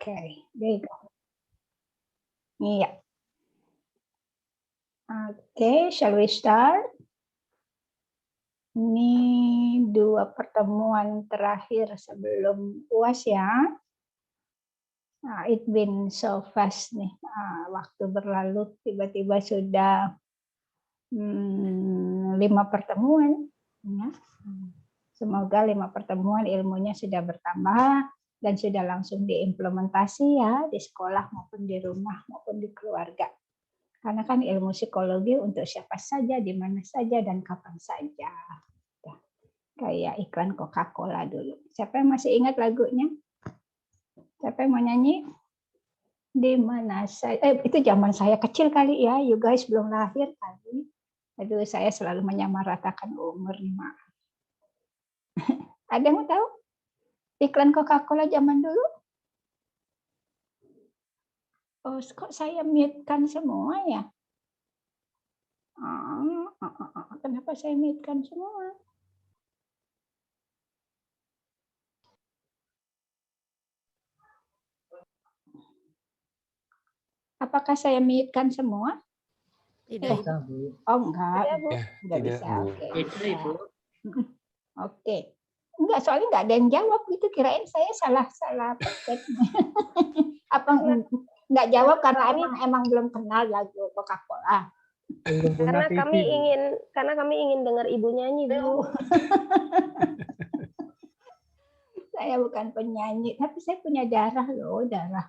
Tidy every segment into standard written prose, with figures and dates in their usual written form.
Okay, there you go. Iya. Oke, shall we start? Ini 2 pertemuan terakhir sebelum UAS ya. It been so fast nih, waktu berlalu tiba-tiba sudah 5 pertemuan ya. Semoga 5 pertemuan ilmunya sudah bertambah dan sudah langsung diimplementasi ya di sekolah maupun di rumah maupun di keluarga. Karena kan ilmu psikologi untuk siapa saja, di mana saja, dan kapan saja. Ya, kayak iklan Coca-Cola dulu. Siapa yang masih ingat lagunya? Siapa yang mau nyanyi? Di mana saya? Itu zaman saya kecil kali ya. You guys belum lahir kali. Aduh, saya selalu menyamaratakan umur nih, maaf. Ada yang mau tahu? Iklan Coca-Cola zaman dulu? Oh, kok saya mute-kan semua ya? Kenapa saya mute-kan semua? Apakah saya mute-kan semua? Tidak, Ibu. Oh, enggak. Tidak, Bu. Enggak Tidak, bisa. Bu. Oke. Tidak, Ibu. Oke. Enggak, soalnya enggak ada yang jawab gitu. Kirain saya salah pencet. Apa enggak jawab karena emang belum kenal lagu Coca-Cola? Karena kami ingin dengar Ibu nyanyi, Bu. Saya bukan penyanyi, tapi saya punya darah loh, darah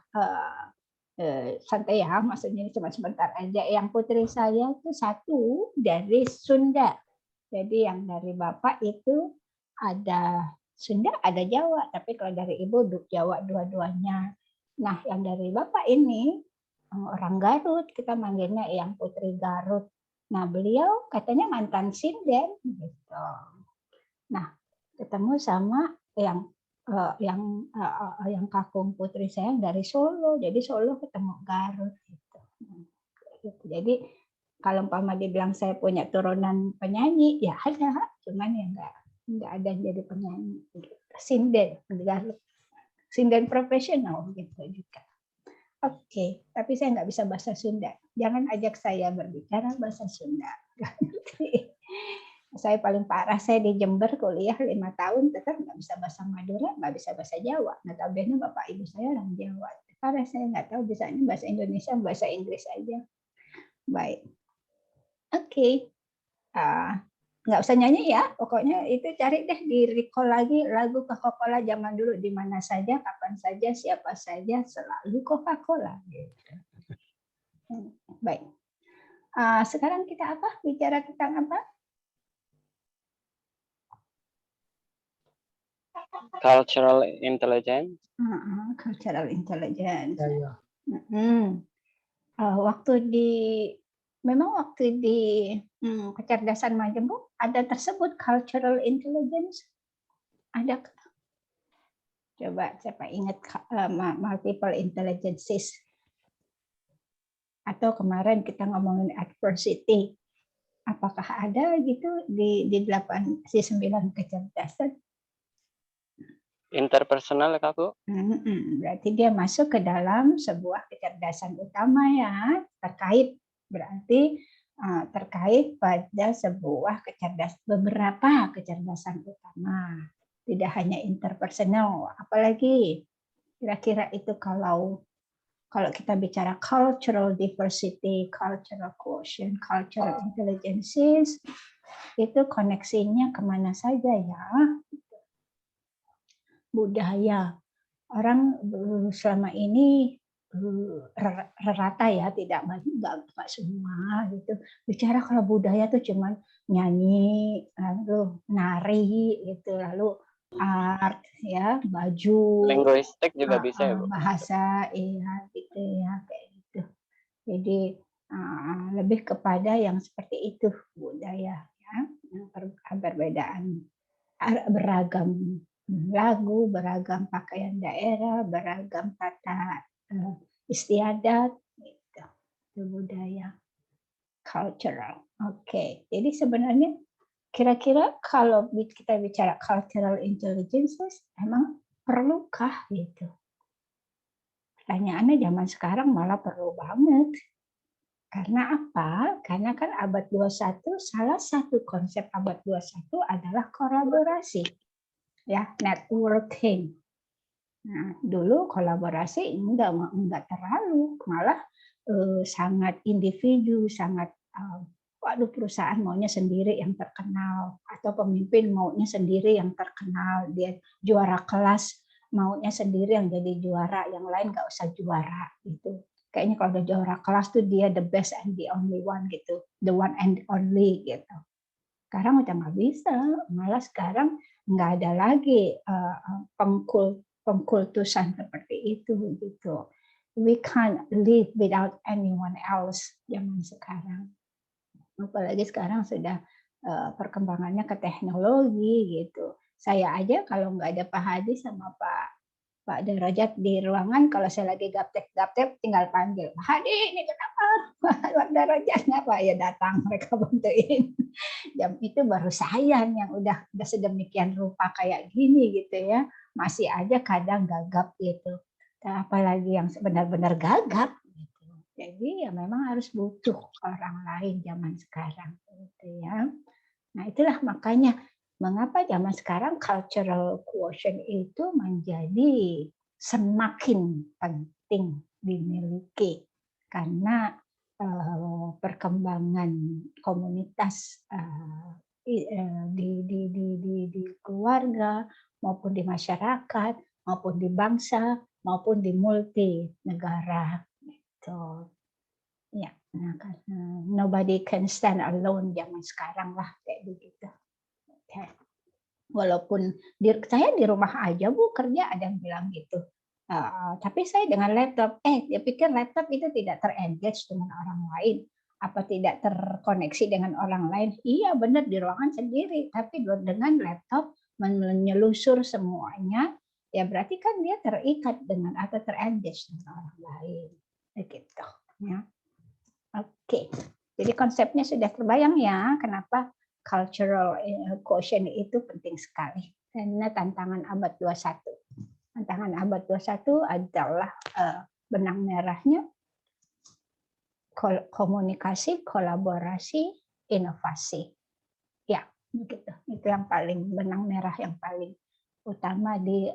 santai ya, maksudnya cuma sebentar aja. Yang putri saya itu satu dari Sunda. Jadi yang dari bapak itu ada Sunda, ada Jawa. Tapi kalau dari ibu Jawa dua-duanya. Nah, yang dari bapak ini orang Garut, kita manggilnya yang putri Garut. Nah, beliau katanya mantan sinden gitu. Nah, ketemu sama yang kakung putri saya dari Solo. Jadi Solo ketemu Garut gitu. Jadi kalau umpama dibilang saya punya turunan penyanyi, ya ada, cuman ya enggak ada yang jadi penyanyi. Sinden, Garut. Sinden profesional gitu juga. Oke, tapi saya nggak bisa bahasa Sunda. Jangan ajak saya berbicara bahasa Sunda. Saya paling parah, saya di Jember kuliah 5 tahun, tetap nggak bisa bahasa Madura, nggak bisa bahasa Jawa. Notabene bapak ibu saya orang Jawa. Parah, saya nggak tahu bisanya bahasa Indonesia, bahasa Inggris aja. Baik. Oke. Nggak usah nyanyi ya, pokoknya itu cari deh, di recall lagi lagu Coca-Cola zaman dulu, di mana saja, kapan saja, siapa saja, selalu Coca-Cola. Gitu. Baik. Sekarang kita apa? Bicara tentang apa? Cultural intelligence. Cultural intelligence. Ya. Waktu di kecerdasan majemuk ada tersebut cultural intelligence. Ada? Coba siapa ingat multiple intelligences? Atau kemarin kita ngomongin adversity. Apakah ada gitu di 9 kecerdasan? Interpersonal, Kak, Bu? Berarti dia masuk ke dalam sebuah kecerdasan utama ya, terkait pada sebuah beberapa kecerdasan utama, tidak hanya interpersonal. Apalagi kira-kira itu kalau kita bicara cultural diversity, cultural quotient, cultural intelligences, itu koneksinya kemana saja ya? Budaya. Orang selama ini rata ya, enggak semua gitu. Bicara kalau budaya tuh cuman nyanyi, lalu nari gitu, lalu art ya, baju, Linguistik juga bisa ya, Bu? bahasa, iya gitu ya, kayak gitu. Jadi lebih kepada yang seperti itu budaya ya, perbedaan beragam lagu, beragam pakaian daerah, beragam tata istiadat, gitu. Itu budaya cultural. Oke, jadi sebenarnya kira-kira kalau kita bicara cultural intelligence, emang perlukah gitu? Pertanyaannya zaman sekarang malah perlu banget. Karena apa? Karena kan abad 21, salah satu konsep abad 21 adalah kolaborasi. Ya, networking. Nah, dulu kolaborasi enggak terlalu, malah sangat individu, sangat waduh perusahaan maunya sendiri yang terkenal atau pemimpin maunya sendiri yang terkenal, dia juara kelas maunya sendiri yang jadi juara, yang lain nggak usah juara gitu. Kayaknya kalau udah juara kelas tuh dia the best and the only one gitu, the one and only gitu. Sekarang udah nggak bisa, malah sekarang nggak ada lagi pengkultusan seperti itu gitu. We can't live without anyone else zaman sekarang. Apalagi sekarang sudah perkembangannya ke teknologi gitu. Saya aja kalau nggak ada Pak Hadi sama Pak Derajat di ruangan, kalau saya lagi gaptek-gaptek tinggal panggil, Pak Hadi ini kenapa? Pak Derajat kenapa? Ya datang, mereka bantuin. Jam itu baru saya yang udah sedemikian rupa kayak gini gitu ya. Masih aja kadang gagap gitu. Apalagi yang benar-benar gagap gitu. Jadi ya memang harus butuh orang lain zaman sekarang gitu ya. Nah, itulah makanya mengapa zaman sekarang cultural quotient itu menjadi semakin penting dimiliki karena perkembangan komunitas di keluarga maupun di masyarakat maupun di bangsa maupun di multi negara gitu. Ya, nah, karena nobody can stand alone zaman sekarang lah kayak begitu. Okay. Walaupun saya di rumah aja Bu kerja ada yang bilang gitu. Tapi saya dengan laptop, dia pikir laptop itu tidak terengage dengan orang lain, apa tidak terkoneksi dengan orang lain? Iya benar di ruangan sendiri, tapi dengan laptop menyelusur semuanya, ya berarti kan dia terikat dengan atau terengage dengan orang lain, begitu. Ya. Oke, jadi konsepnya sudah terbayang ya, kenapa cultural quotient itu penting sekali. Karena tantangan abad 21. Tantangan abad 21 adalah benang merahnya komunikasi, kolaborasi, inovasi. Ya, begitu. Itu yang paling benang merah yang paling utama di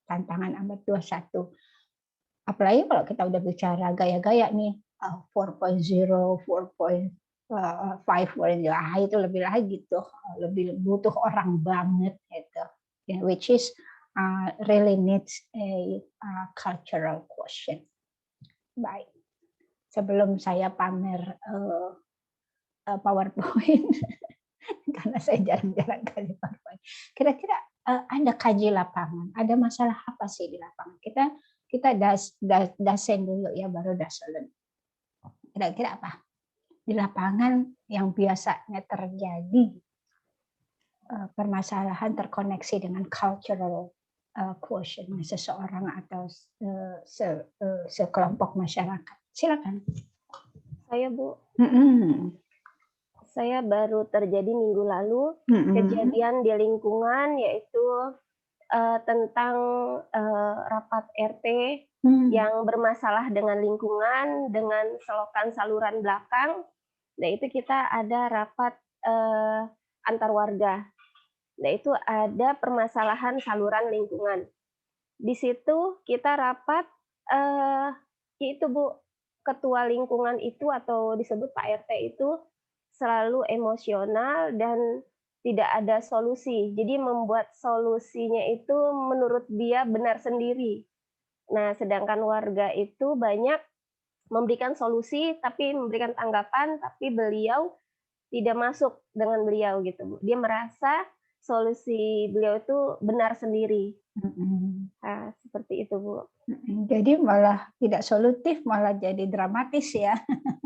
tantangan abad 21. Apalagi kalau kita udah bicara gaya-gaya nih, 4.0, 4.5, itu lebih lagi tuh, lebih butuh orang banget gitu, which is really needs a cultural quotient. Baik, sebelum saya pamer PowerPoint, karena saya jarang-jarang kali PowerPoint. Kira-kira Anda kaji lapangan, ada masalah apa sih di lapangan? Kita dasen dulu ya, baru dasolen. Kira-kira apa? Di lapangan yang biasanya terjadi permasalahan terkoneksi dengan cultural quotient seseorang atau sekelompok masyarakat. Silakan. Saya Bu. Saya baru terjadi minggu lalu kejadian di lingkungan yaitu tentang rapat RT yang bermasalah dengan lingkungan, dengan selokan saluran belakang. Nah itu kita ada rapat antar warga. Nah itu ada permasalahan saluran lingkungan. Di situ kita rapat, itu Bu, ketua lingkungan itu atau disebut Pak RT itu selalu emosional dan tidak ada solusi. Jadi membuat solusinya itu menurut dia benar sendiri. Nah, sedangkan warga itu banyak memberikan solusi, tapi memberikan tanggapan, tapi beliau tidak masuk dengan beliau gitu, Bu. Dia merasa solusi beliau itu benar sendiri. Nah, seperti itu, Bu. Jadi malah tidak solutif, malah jadi dramatis ya.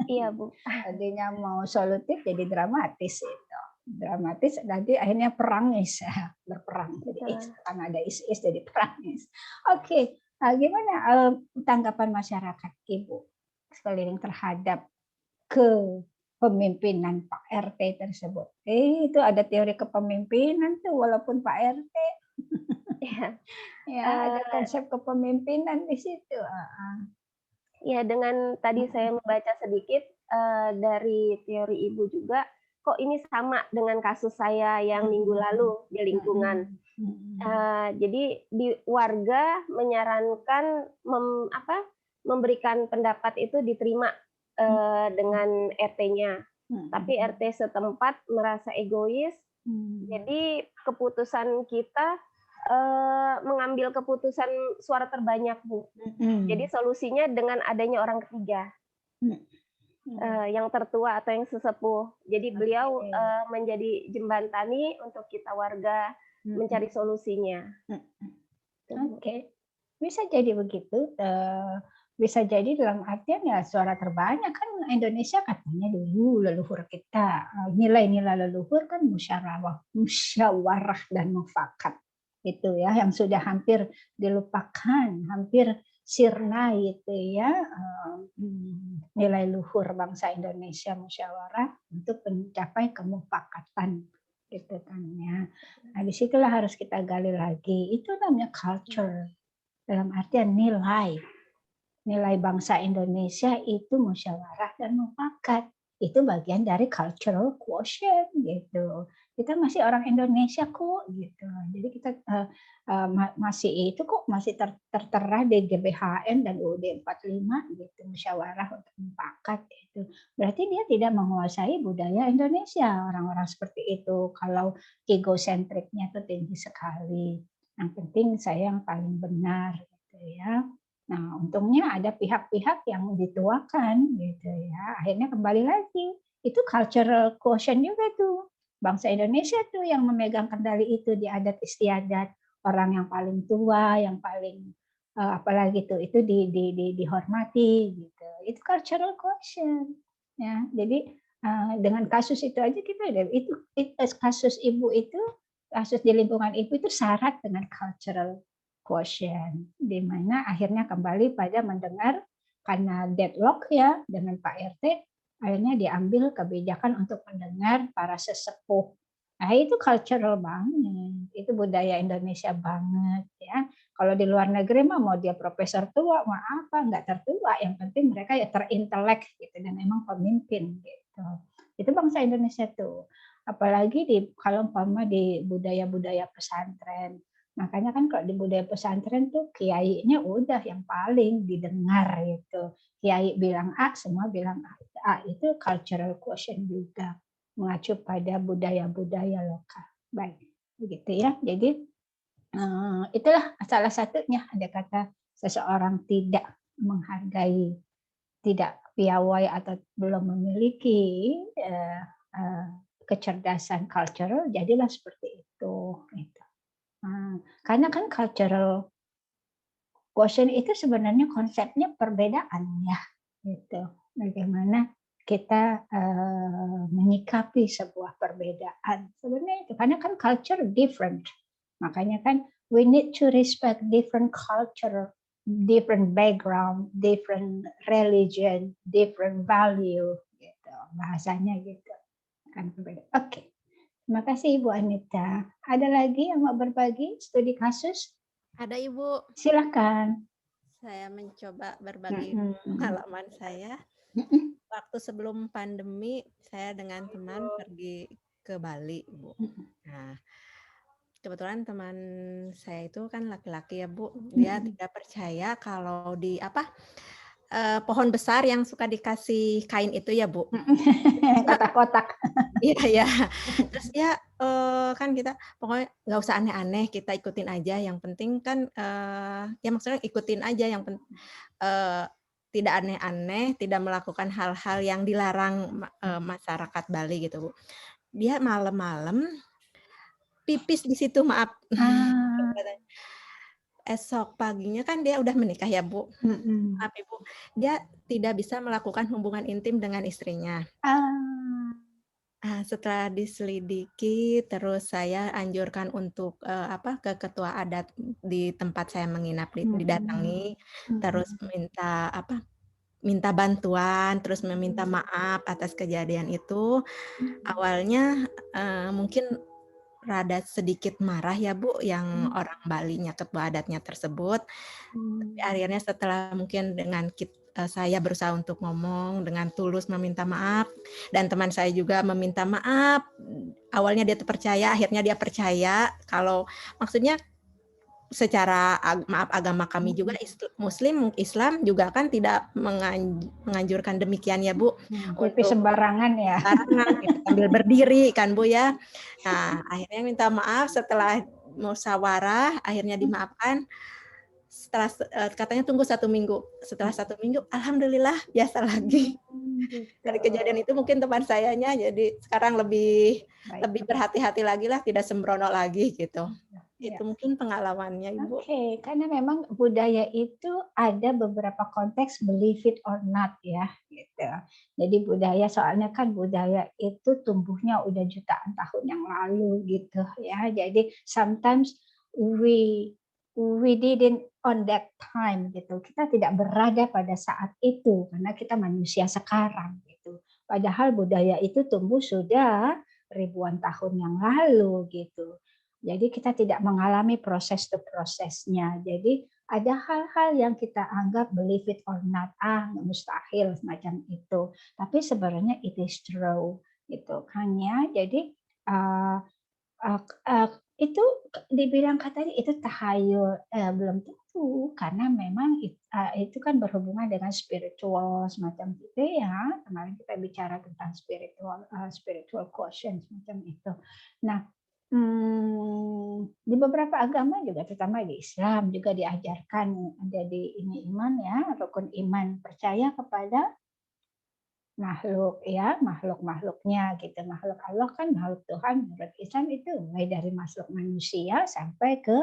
Iya, Bu. Tadinya mau solutif jadi dramatis itu. Dramatis nanti akhirnya perangis, berperang. Jadi karena ada is jadi perangis. Oke, gimana tanggapan masyarakat Ibu sekeliling terhadap kepemimpinan Pak RT tersebut? Itu ada teori kepemimpinan tuh walaupun Pak RT. Ya, ada konsep kepemimpinan di situ. Ya, dengan tadi saya membaca sedikit dari teori Ibu juga, kok ini sama dengan kasus saya yang minggu lalu di lingkungan. Jadi di warga menyarankan memberikan pendapat itu diterima dengan RT-nya, tapi RT setempat merasa egois, jadi keputusan kita mengambil keputusan suara terbanyak, Bu. Jadi solusinya dengan adanya orang ketiga, yang tertua atau yang sesepuh. Jadi beliau menjadi jembatani untuk kita warga mencari solusinya. Oke, bisa jadi begitu. Bisa jadi dalam artian ya suara terbanyak kan Indonesia katanya dulu leluhur kita, nilai-nilai leluhur kan musyawarah dan mufakat itu ya yang sudah hampir dilupakan, hampir sirna gitu ya, nilai luhur bangsa Indonesia musyawarah untuk mencapai kemufakatan gitu kan ya. Nah, disitulah harus kita gali lagi. Itu namanya culture dalam artian nilai bangsa Indonesia itu musyawarah dan mufakat. Itu bagian dari cultural quotient gitu. Kita masih orang Indonesia kok gitu. Jadi kita masih itu kok masih tertera di GBHN dan UUD 45 gitu, musyawarah untuk mufakat itu. Berarti dia tidak menguasai budaya Indonesia, orang-orang seperti itu. Kalau egosentriknya itu tinggi sekali. Yang penting saya yang paling benar gitu ya. Nah, untungnya ada pihak-pihak yang dituakan gitu ya. Akhirnya kembali lagi. Itu cultural quotient juga tuh. Bangsa Indonesia tuh yang memegang kendali itu di adat istiadat. Orang yang paling tua, yang paling apalagi tuh itu dihormati gitu. Itu cultural quotient. Ya, jadi dengan kasus itu aja kita itu kasus ibu itu, kasus di lingkungan ibu itu syarat dengan cultural quotient, di mana akhirnya kembali pada mendengar karena deadlock ya dengan Pak RT, akhirnya diambil kebijakan untuk mendengar para sesepuh. Nah, itu cultural banget, itu budaya Indonesia banget ya. Kalau di luar negeri mah mau dia profesor tua, mau apa, nggak tertua, yang penting mereka ya terintelek gitu dan memang pemimpin gitu. Itu bangsa Indonesia tuh. Apalagi kalau umpama di budaya-budaya pesantren. Makanya kan kalau di budaya pesantren tuh kiainya udah yang paling didengar gitu. Kiai bilang A, semua bilang A. Itu cultural quotient juga, mengacu pada budaya-budaya lokal. Baik, begitu ya. Jadi itulah salah satunya, ada kata seseorang tidak menghargai, tidak piawai atau belum memiliki kecerdasan cultural, jadilah seperti itu. Gitu. Karena kan cultural quotient itu sebenarnya konsepnya perbedaan ya, gitu. Bagaimana kita menyikapi sebuah perbedaan sebenarnya itu, karena kan culture different, makanya kan we need to respect different culture, different background, different religion, different value, gitu bahasanya gitu kan berbeda. Oke. Terima kasih Ibu Anita. Ada lagi yang mau berbagi studi kasus? Ada Ibu. Silakan. Saya mencoba berbagi pengalaman saya. Waktu sebelum pandemi, saya dengan teman pergi ke Bali, Bu. Nah, kebetulan teman saya itu kan laki-laki ya, Bu. Dia tidak percaya kalau di pohon besar yang suka dikasih kain itu ya, Bu. Kotak-kotak. Iya ya. Terus dia kan kita pokoknya nggak usah aneh-aneh, kita ikutin aja. Yang penting kan ya maksudnya ikutin aja, yang tidak aneh-aneh, tidak melakukan hal-hal yang dilarang masyarakat Bali gitu, Bu. Dia malam-malam pipis di situ, maaf. Esok paginya kan dia udah menikah ya, Bu. Maaf Ibu, dia tidak bisa melakukan hubungan intim dengan istrinya. Setelah diselidiki, terus saya anjurkan untuk ke ketua adat di tempat saya menginap, didatangi, terus minta bantuan, terus meminta maaf atas kejadian itu. Awalnya mungkin rada sedikit marah ya Bu, yang orang Balinya, ketua adatnya tersebut. Tapi akhirnya setelah mungkin dengan saya berusaha untuk ngomong dengan tulus meminta maaf, dan teman saya juga meminta maaf. Awalnya dia percaya, akhirnya dia percaya kalau maksudnya secara maaf agama kami juga Islam juga kan tidak menganjurkan demikian ya Bu. Untuk sembarangan ya. Sembarangan sambil berdiri kan Bu ya. Nah, akhirnya minta maaf setelah musyawarah, akhirnya dimaafkan. Setelah katanya tunggu 1 minggu. Setelah 1 minggu, alhamdulillah biasa lagi. Dari kejadian itu mungkin teman sayanya jadi sekarang lebih berhati-hati lagi lah, tidak sembrono lagi gitu. Itu mungkin pengalamannya Ibu. Oke, karena memang budaya itu ada beberapa konteks believe it or not ya, gitu. Jadi budaya soalnya kan budaya itu tumbuhnya udah jutaan tahun yang lalu gitu ya. Jadi sometimes we didn't on that time gitu. Kita tidak berada pada saat itu karena kita manusia sekarang gitu. Padahal budaya itu tumbuh sudah ribuan tahun yang lalu gitu. Jadi kita tidak mengalami proses to prosesnya. Jadi ada hal-hal yang kita anggap believe it or not, mustahil semacam itu. Tapi sebenarnya it is true, gitu kan ya. Jadi itu dibilang katanya itu tahayul, belum tentu karena memang itu kan berhubungan dengan spiritual semacam itu ya. Kemarin kita bicara tentang spiritual quotient semacam itu. Nah, di beberapa agama juga, terutama di Islam juga diajarkan ada di ini iman ya, rukun iman, percaya kepada makhluk ya, makhluknya gitu. Makhluk Allah kan makhluk Tuhan. Menurut Islam itu mulai dari makhluk manusia sampai ke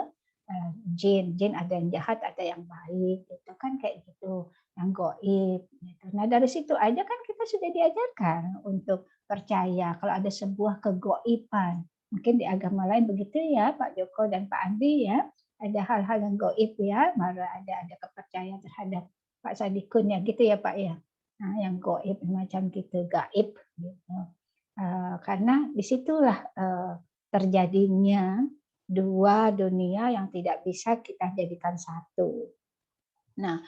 jin. Jin ada yang jahat, ada yang baik gitu kan, kayak gitu, yang gaib gitu. Nah, dari situ aja kan kita sudah diajarkan untuk percaya kalau ada sebuah kegaiban. Mungkin di agama lain begitu ya, Pak Joko dan Pak Andi ya. Ada hal-hal yang gaib ya, malah ada kepercayaan terhadap Pak Sadikun ya gitu ya Pak ya. Nah, yang gaib macam gitu, gaib gitu. Karena disitulah terjadinya dua dunia yang tidak bisa kita jadikan satu. Nah,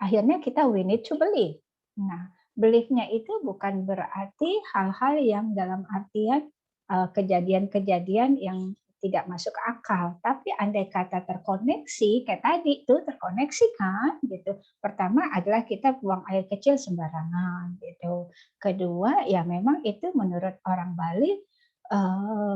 akhirnya kita we need to believe. Nah, belief-nya itu bukan berarti hal-hal yang dalam artian kejadian-kejadian yang tidak masuk akal, tapi andai kata terkoneksi kayak tadi tuh terkoneksi kan gitu. Pertama adalah kita buang air kecil sembarangan gitu. Kedua ya memang itu menurut orang Bali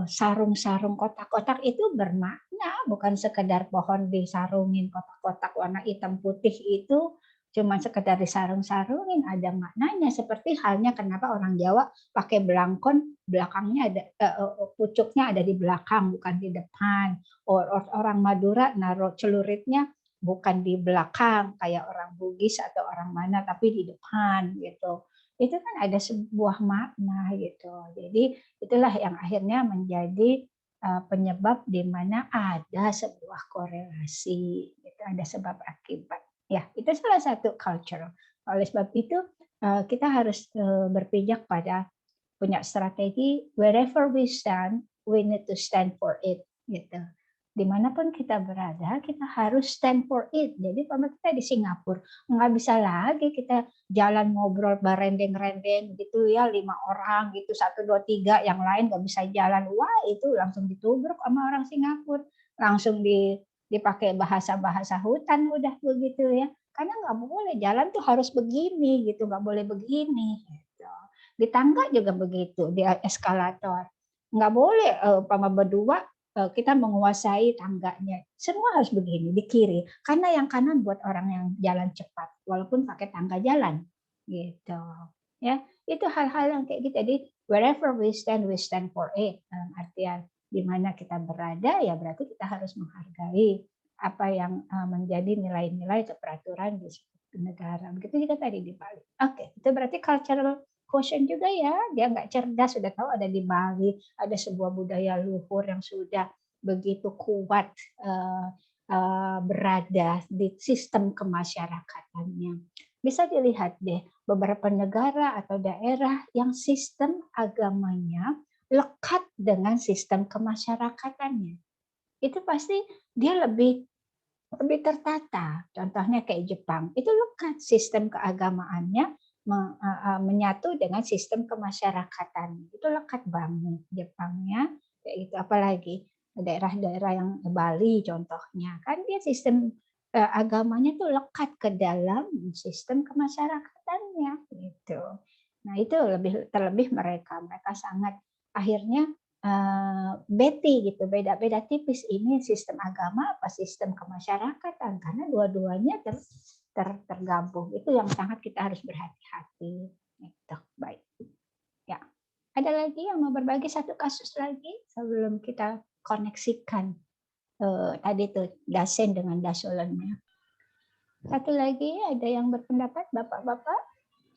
sarung-sarung kotak-kotak itu bermakna, bukan sekedar pohon disarungin kotak-kotak warna hitam putih itu cuma sekedar disarung-sarungin, ada maknanya. Seperti halnya kenapa orang Jawa pakai belangkon, belakangnya ada pucuknya ada di belakang bukan di depan. Orang Madura naruh celuritnya bukan di belakang kayak orang Bugis atau orang mana, tapi di depan gitu. Itu kan ada sebuah makna gitu. Jadi itulah yang akhirnya menjadi penyebab di mana ada sebuah korelasi, gitu, ada sebab akibat. Ya, itu salah satu culture. Oleh sebab itu kita harus berpijak pada punya strategi wherever we stand, we need to stand for it. Gitu. Dimanapun kita berada, kita harus stand for it. Jadi kalau kita di Singapura, nggak bisa lagi kita jalan ngobrol berendeng-rendeng gitu ya, 5 orang gitu, 1, 2, 3, yang lain nggak bisa jalan. Wah, itu langsung ditubruk sama orang Singapura. Langsung dipakai bahasa-bahasa hutan udah begitu ya, karena nggak boleh jalan tuh harus begini gitu, nggak boleh begini gitu. Di tangga juga begitu, di eskalator nggak boleh umpama berdua kita menguasai tangganya, semua harus begini di kiri karena yang kanan buat orang yang jalan cepat walaupun pakai tangga jalan gitu ya. Itu hal-hal yang kayak gitu. Jadi wherever we stand for it, dalam artian di mana kita berada ya berarti kita harus menghargai apa yang menjadi nilai-nilai atau peraturan di negara. Begitu juga tadi di Bali. Oke, itu berarti cultural quotient juga ya. Dia nggak cerdas, sudah tahu ada di Bali, ada sebuah budaya luhur yang sudah begitu kuat berada di sistem kemasyarakatannya. Bisa dilihat deh beberapa negara atau daerah yang sistem agamanya lekat dengan sistem kemasyarakatannya. Itu pasti dia lebih tertata. Contohnya kayak Jepang, itu lekat sistem keagamaannya menyatu dengan sistem kemasyarakatan. Itu lekat banget Jepangnya, kayak gitu. Apalagi daerah-daerah yang Bali contohnya, kan dia sistem agamanya tuh lekat ke dalam sistem kemasyarakatannya gitu. Nah, itu terlebih mereka sangat akhirnya beti gitu, beda-beda tipis ini sistem agama apa sistem kemasyarakatan, karena dua-duanya tergabung. Itu yang sangat kita harus berhati-hati. Gitu. Baik. Ya. Ada lagi yang mau berbagi satu kasus lagi sebelum kita koneksikan tadi tuh Dasen dengan Dasolennya. Satu lagi ada yang berpendapat, Bapak-bapak?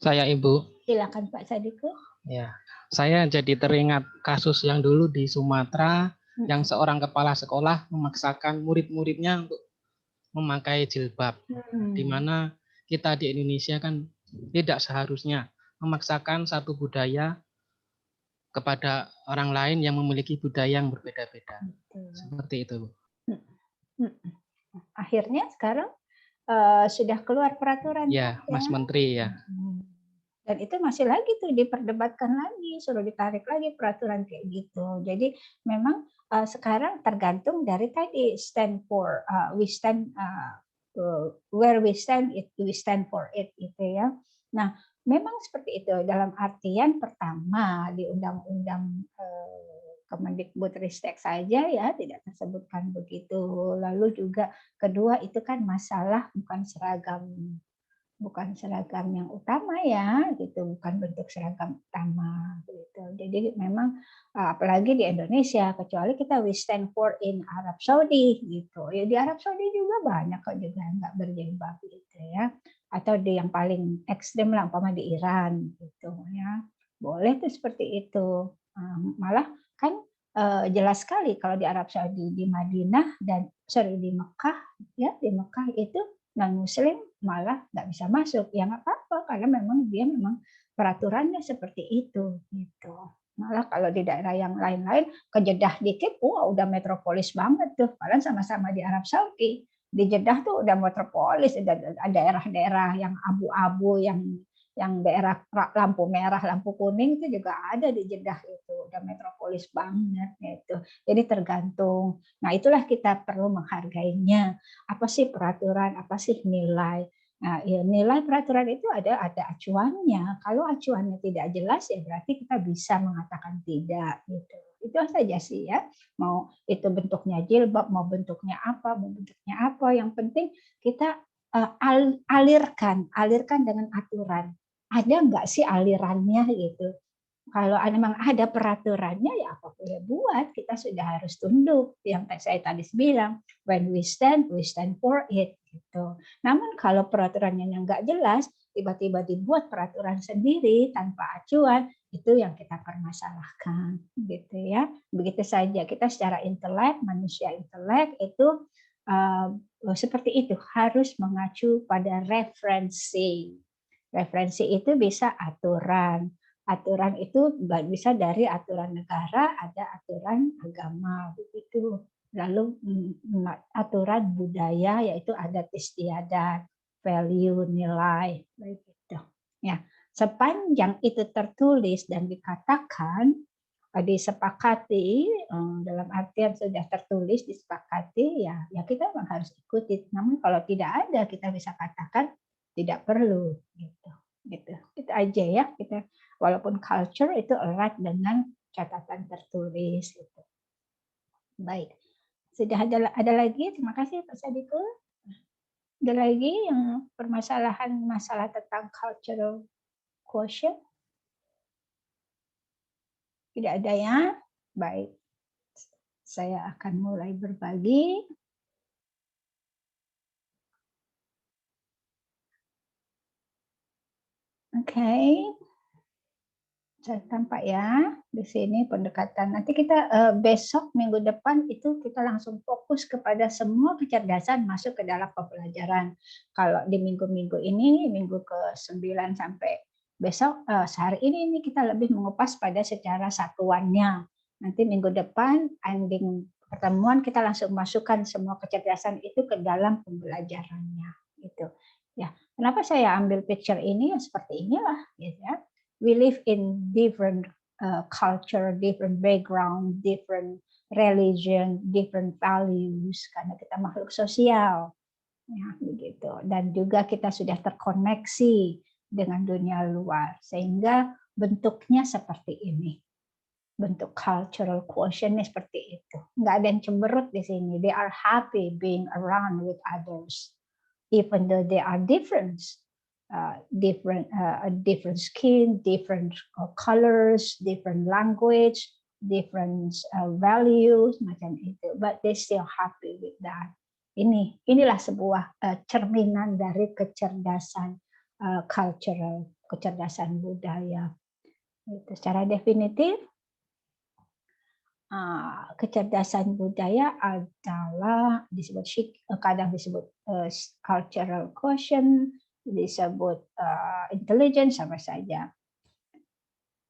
Saya, Ibu. Silakan Pak Sadiku. Ya, saya jadi teringat kasus yang dulu di Sumatera yang seorang kepala sekolah memaksakan murid-muridnya untuk memakai jilbab, di mana kita di Indonesia kan tidak seharusnya memaksakan satu budaya kepada orang lain yang memiliki budaya yang berbeda-beda. Seperti itu. Akhirnya sekarang sudah keluar peraturan. Ya, Mas Menteri ya. Dan itu masih lagi tuh diperdebatkan lagi, suruh ditarik lagi peraturan kayak gitu. Jadi memang sekarang tergantung dari tadi stand for we stand where we stand for it gitu ya. Nah, memang seperti itu dalam artian pertama di undang-undang Kemendikbudristek saja ya tidak tersebutkan begitu. Lalu juga kedua itu kan masalah bukan seragam yang utama ya gitu, bukan bentuk seragam utama gitu. Jadi memang apalagi di Indonesia, kecuali kita we stand for in Arab Saudi gitu ya, di Arab Saudi juga banyak kok juga nggak berjilbab gitu ya, atau di yang paling ekstrem lah umpama di Iran gitu ya, boleh tuh seperti itu. Malah kan jelas sekali kalau di Arab Saudi, di Madinah dan di Mekah ya, di Mekah itu non Muslim malah nggak bisa masuk, ya nggak apa-apa karena memang peraturannya seperti itu gitu. Malah kalau di daerah yang lain-lain kejedah dikit, udah metropolis banget tuh, padahal sama-sama di Arab Saudi. Di Jeddah tuh udah metropolis, ada daerah-daerah yang abu-abu, yang daerah lampu merah, lampu kuning itu juga ada di Jeddah itu, udah metropolis banget gitu. Jadi tergantung. Nah, itulah kita perlu menghargainya. Apa sih peraturan, apa sih nilai? Nah, ya, nilai peraturan itu ada acuannya. Kalau acuannya tidak jelas ya berarti kita bisa mengatakan tidak gitu. Itu saja sih ya. Mau itu bentuknya jilbab, mau bentuknya apa, yang penting kita alirkan dengan aturan. Ada nggak sih alirannya gitu? Kalau memang ada peraturannya ya apa boleh buat, kita sudah harus tunduk. Yang saya tadi bilang, when we stand for it gitu. Namun kalau peraturannya yang nggak jelas, tiba-tiba dibuat peraturan sendiri tanpa acuan, itu yang kita permasalahkan gitu ya. Begitu saja kita secara intelek, manusia intelek itu seperti itu, harus mengacu pada referensi. Referensi itu bisa aturan. Aturan itu bisa dari aturan negara, ada aturan agama begitu. Lalu aturan budaya yaitu adat istiadat, value, nilai begitu. Ya, sepanjang itu tertulis dan dikatakan disepakati, dalam artian sudah tertulis disepakati ya kita memang harus ikuti. Namun kalau tidak ada kita bisa katakan tidak perlu gitu. Itu aja ya, kita walaupun culture itu erat dengan catatan tertulis gitu. Baik. Sudah ada lagi? Terima kasih Pak Sadiku. Ada lagi yang masalah tentang cultural quotient? Tidak ada ya? Baik. Saya akan mulai berbagi. Oke. Saya tampak ya di sini pendekatan. Nanti kita besok minggu depan itu kita langsung fokus kepada semua kecerdasan masuk ke dalam pembelajaran. Kalau di minggu-minggu ini, minggu ke-9 sampai besok sehari ini kita lebih mengupas pada secara satuannya. Nanti minggu depan ending pertemuan kita langsung masukkan semua kecerdasan itu ke dalam pembelajarannya gitu. Ya, kenapa saya ambil picture ini? Seperti inilah gitu ya. We live in different culture, different background, different religion, different values karena kita makhluk sosial. Ya, begitu. Dan juga kita sudah terkoneksi dengan dunia luar sehingga bentuknya seperti ini. Bentuk cultural quotient seperti itu. Nggak ada yang cemberut di sini. They are happy being around with others, even though they are different, different skin, different colors, different language, different values macam itu. But they still happy with that. Inilah sebuah cerminan dari kecerdasan cultural, kecerdasan budaya. Itu secara definitif. Kecerdasan budaya adalah kadang disebut cultural quotient, disebut intelligence, sama saja.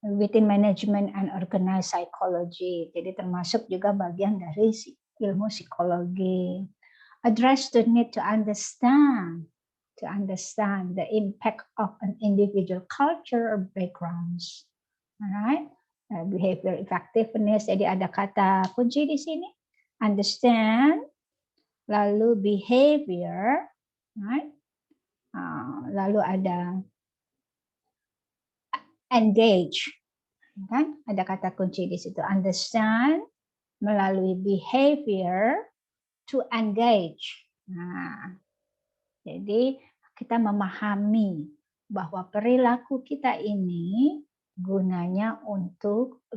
Within management and organized psychology, jadi termasuk juga bagian dari ilmu psikologi. Address the need to understand the impact of an individual culture or backgrounds. Alright. Behavior effectiveness, jadi ada kata kunci di sini, understand, lalu behavior, right? Lalu ada engage, kan? Ada kata kunci di situ, understand, melalui behavior, to engage. Nah, jadi kita memahami bahwa perilaku kita ini gunanya untuk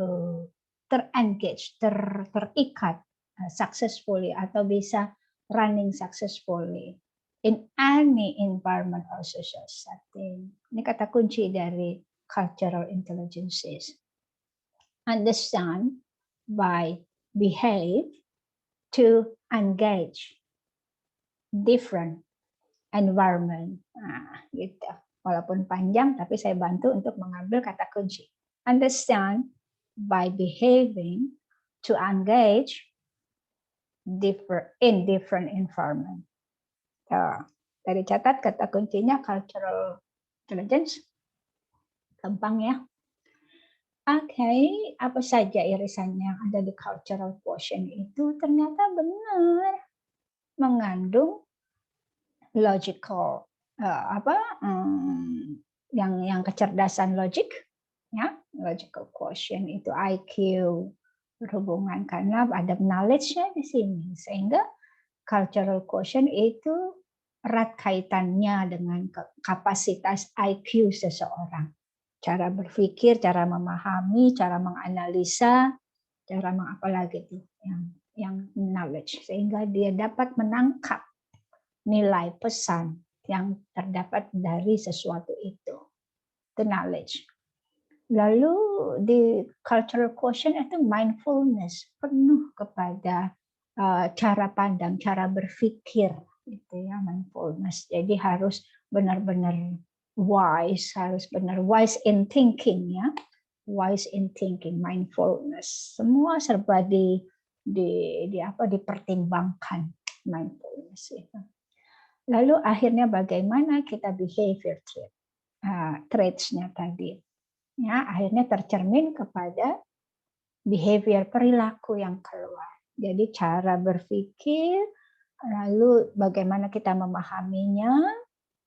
terengage, terikat successfully atau bisa running successfully in any environment or social setting. Ini kata kunci dari cultural intelligences. Understand, by behave, to engage different environment. Nah, gitu. Walaupun panjang, tapi saya bantu untuk mengambil kata kunci. Understand, by behaving, to engage in different environment. Dari catat kata kuncinya cultural intelligence. Gampang ya. Oke, apa saja irisannya yang ada di cultural quotient itu ternyata benar mengandung logical yang kecerdasan logik, ya, logical quotient itu IQ berhubungan karena ada knowledge-nya di sini, sehingga cultural quotient itu erat kaitannya dengan kapasitas IQ seseorang, cara berpikir, cara memahami, cara menganalisa, cara apalagi itu yang knowledge, sehingga dia dapat menangkap nilai pesan yang terdapat dari sesuatu itu knowledge. Lalu di cultural quotient itu mindfulness, penuh kepada cara pandang, cara berpikir, gitu ya, mindfulness. Jadi harus benar-benar wise, harus benar wise in thinking ya, wise in thinking, mindfulness. Semua serba dipertimbangkan mindfulness itu. Lalu akhirnya bagaimana kita behavior traits-nya tadi. Ya, akhirnya tercermin kepada behavior, perilaku yang keluar. Jadi cara berpikir, lalu bagaimana kita memahaminya,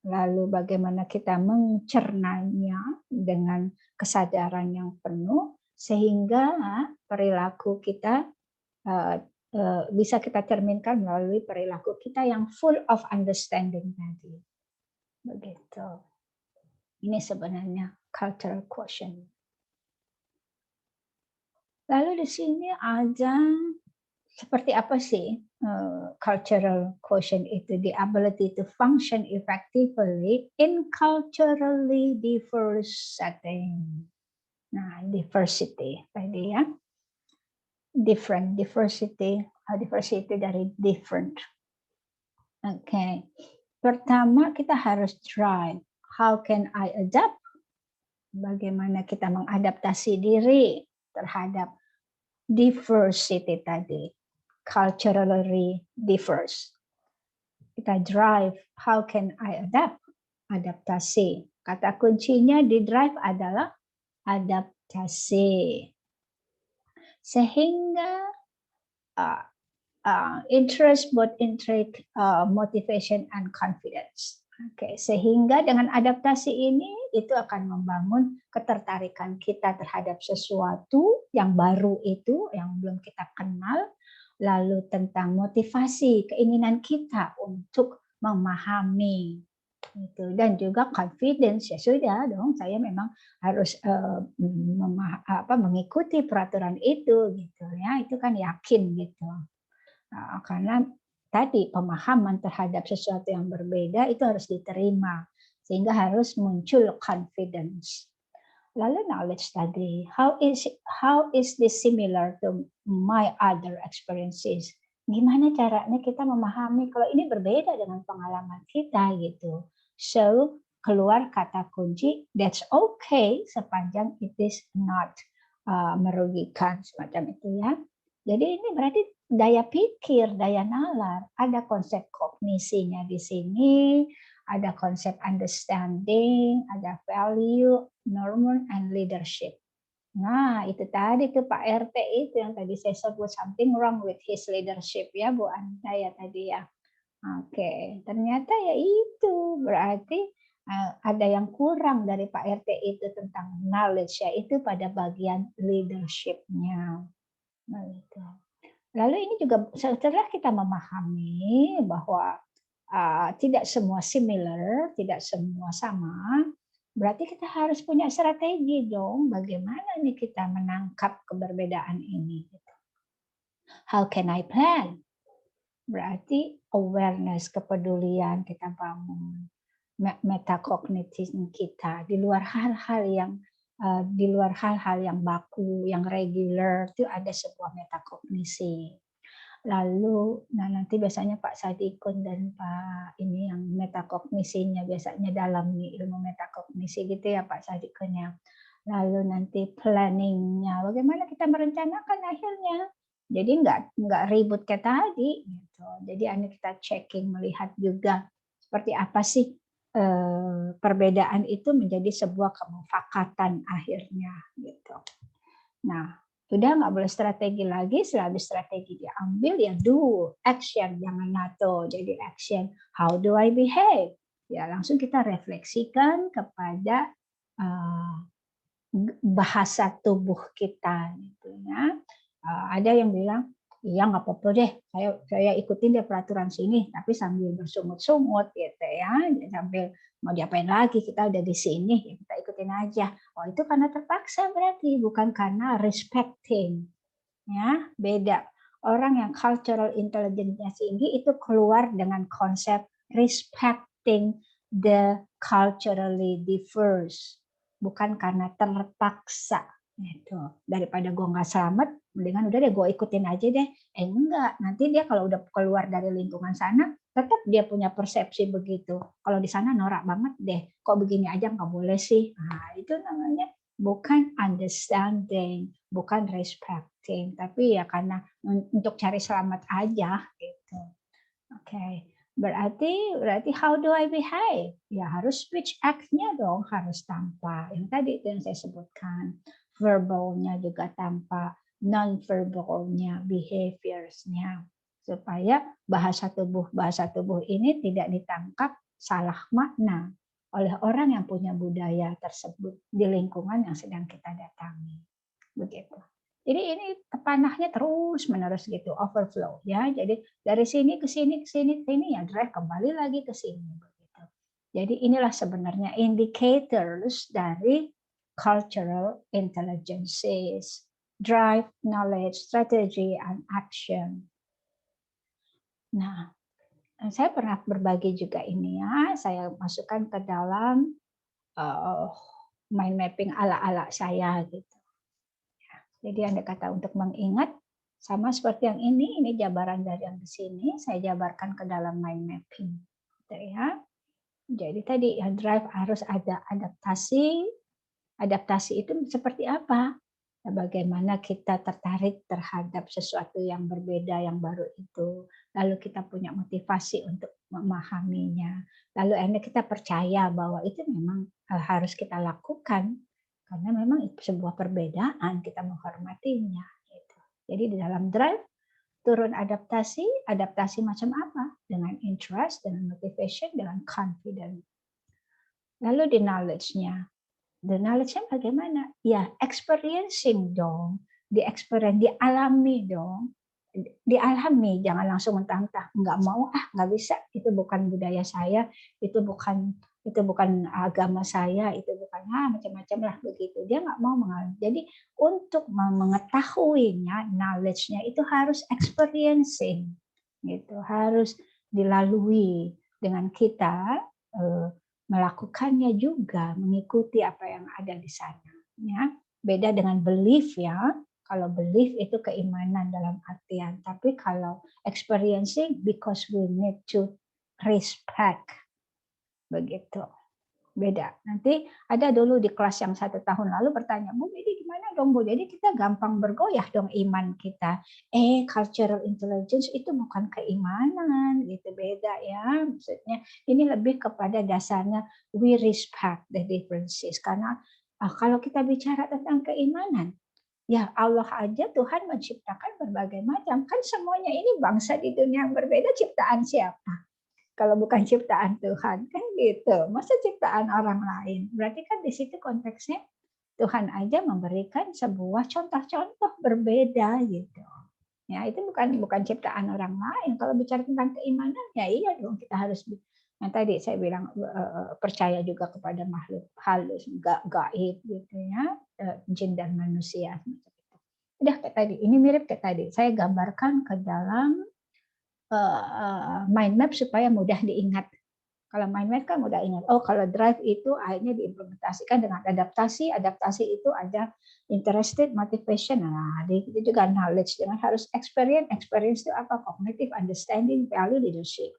lalu bagaimana kita mencernanya dengan kesadaran yang penuh, sehingga perilaku kita bisa kita cerminkan melalui perilaku kita yang full of understanding tadi. Begitu. Ini sebenarnya cultural quotient. Lalu di sini ada seperti apa sih cultural quotient itu? The ability to function effectively in culturally diverse setting. Nah, diversity tadi ya. Different, diversity dari different. Oke. Pertama kita harus try. How can I adapt bagaimana kita mengadaptasi diri terhadap diversity tadi, culturally diverse. Kita drive, how can I adapt? Adaptasi. Kata kuncinya di drive adalah adaptasi. Sehingga interest, motivation, and confidence. Oke, sehingga dengan adaptasi ini itu akan membangun ketertarikan kita terhadap sesuatu yang baru itu, yang belum kita kenal, lalu tentang motivasi, keinginan kita untuk memahami itu, dan juga confidence, ya sudah dong, saya memang harus mengikuti peraturan itu gitu ya, itu kan yakin gitu. Nah, karena tadi pemahaman terhadap sesuatu yang berbeda itu harus diterima, sehingga harus muncul confidence. Lalu knowledge tadi, how is this similar to my other experiences? Gimana caranya kita memahami kalau ini berbeda dengan pengalaman kita gitu. So keluar kata kunci that's okay sepanjang it is not merugikan, semacam itu ya. Jadi ini berarti daya pikir, daya nalar, ada konsep kognisinya di sini, ada konsep understanding, ada value, norm, and leadership. Nah, itu tadi tuh Pak RT itu yang tadi saya sebut, something wrong with his leadership ya Bu Anta ya tadi ya. Oke, ternyata ya itu berarti ada yang kurang dari Pak RT itu tentang knowledge, yaitu pada bagian leadership-nya. Nah, itu. Lalu ini juga setelah kita memahami bahwa tidak semua similar, tidak semua sama, berarti kita harus punya strategi dong, bagaimana nih kita menangkap keberbedaan ini. How can I plan? Berarti awareness, kepedulian kita bangun, metakognitif kita di luar hal-hal yang baku, yang regular, itu ada sebuah metakognisi. Lalu, nanti biasanya Pak Sadikun dan Pak ini yang metakognisinya biasanya dalam nih ilmu metakognisi gitu ya Pak Sadikun ya. Lalu nanti planningnya, bagaimana kita merencanakan akhirnya. Jadi nggak ribut kayak tadi. Gitu. Jadi kita checking, melihat juga seperti apa sih perbedaan itu menjadi sebuah kemufakatan akhirnya gitu. Nah, udah nggak boleh strategi lagi, setelah strategi diambil ya do, action, jangan NATO. Jadi action, how do I behave? Ya langsung kita refleksikan kepada bahasa tubuh kita gitu ya. Ada yang bilang, iya nggak apa-apa deh, saya ikutin deh peraturan sini, tapi sambil bersungut-sungut gitu ya, sambil mau diapain lagi, kita udah di sini, ya kita ikutin aja. Oh itu karena terpaksa berarti, bukan karena respecting. Ya, beda. Orang yang cultural intelligence-nya tinggi itu keluar dengan konsep respecting the culturally diverse, bukan karena terpaksa. Gitu. Daripada gue nggak selamat, mendingan udah deh gue ikutin aja deh. Enggak, nanti dia kalau udah keluar dari lingkungan sana, tetap dia punya persepsi begitu. Kalau di sana norak banget deh, kok begini aja nggak boleh sih. Nah, itu namanya bukan understanding, bukan respecting, tapi ya karena untuk cari selamat aja gitu. Oke. Berarti how do I behave? Ya harus speech act-nya dong, harus tampak. Yang tadi itu yang saya sebutkan. Verbalnya juga tampak, non-verbalnya, behaviors-nya. Supaya bahasa tubuh ini tidak ditangkap salah makna oleh orang yang punya budaya tersebut di lingkungan yang sedang kita datangi. Begitu. Jadi ini panahnya terus menerus gitu, overflow ya. Jadi dari sini ke sini ya drive kembali lagi ke sini begitu. Jadi inilah sebenarnya indicators dari cultural intelligences, drive, knowledge, strategy, and action. Nah, saya pernah berbagi juga ini ya, saya masukkan ke dalam mind mapping ala-ala saya gitu. Jadi Anda kata untuk mengingat, sama seperti yang ini jabaran dari yang di sini, saya jabarkan ke dalam mind mapping. Gitu ya. Jadi tadi ya drive harus ada adaptasi, Adaptasi itu seperti apa? Nah, bagaimana kita tertarik terhadap sesuatu yang berbeda, yang baru itu. Lalu kita punya motivasi untuk memahaminya. Lalu akhirnya kita percaya bahwa itu memang harus kita lakukan. Karena memang itu sebuah perbedaan, kita menghormatinya. Gitu. Jadi di dalam drive, turun adaptasi, adaptasi macam apa? Dengan interest, dengan motivation, dengan confidence. Lalu di knowledge-nya. The knowledge-nya bagaimana? Ya, experiencing dong. Di-experience, dialami dong. Dialami, jangan langsung mentah-mentah. Nggak mau, nggak bisa. Itu bukan budaya saya, itu bukan agama saya, itu bukan macam-macam lah begitu. Dia nggak mau mengalami. Jadi untuk mengetahuinya, knowledge-nya itu harus experiencing. Gitu, harus dilalui dengan kita melakukannya juga, mengikuti apa yang ada di sana. Ya, beda dengan belief ya. Kalau belief itu keimanan dalam artian, tapi kalau experiencing because we need to respect, begitu. Beda. Nanti ada dulu di kelas yang 1 tahun lalu bertanya, Bu, jadi gimana dong Bu? Jadi kita gampang bergoyah dong iman kita. Cultural intelligence itu bukan keimanan, gitu, beda ya. Maksudnya ini lebih kepada dasarnya we respect the differences. Karena kalau kita bicara tentang keimanan, ya Allah aja Tuhan menciptakan berbagai macam. Kan semuanya ini bangsa di dunia yang berbeda, ciptaan siapa? Kalau bukan ciptaan Tuhan, kan gitu. Masa ciptaan orang lain? Berarti kan di situ konteksnya Tuhan aja memberikan sebuah contoh-contoh berbeda gitu. Ya, itu bukan ciptaan orang lain. Kalau bicara tentang keimanan, ya iya dong kita harus. Yang tadi saya bilang percaya juga kepada makhluk halus, gaib gitu ya, jin dan manusia. Udah kayak tadi, ini mirip kayak tadi. Saya gambarkan ke dalam mind map supaya mudah diingat. Kalau mind map kan mudah ingat. Oh, kalau drive itu akhirnya diimplementasikan dengan adaptasi. Adaptasi itu ada interested, motivation. Nah, itu juga knowledge. Dengan harus experience. Experience itu apa? Cognitive, understanding, value, leadership.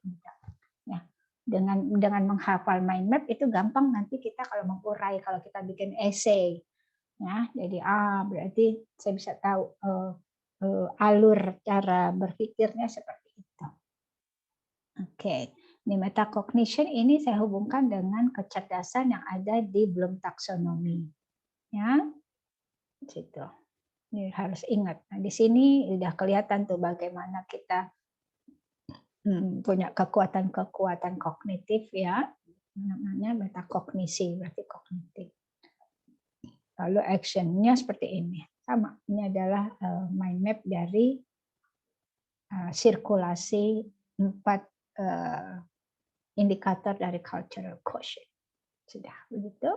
Ya. Dengan menghafal mind map itu gampang nanti kita kalau mengurai, kalau kita bikin essay. Ya, jadi berarti saya bisa tahu alur cara berpikirnya seperti itu. Oke, ini metacognition ini saya hubungkan dengan kecerdasan yang ada di Bloom taksonomi. Ya, situ. Ini harus ingat. Nah, di sini sudah kelihatan tuh bagaimana kita punya kekuatan-kekuatan kognitif ya. Namanya metakognisi, berarti kognitif. Lalu actionnya seperti ini. Sama, ini adalah mind map dari sirkulasi 4 indikator dari cultural quotient. Sudah begitu.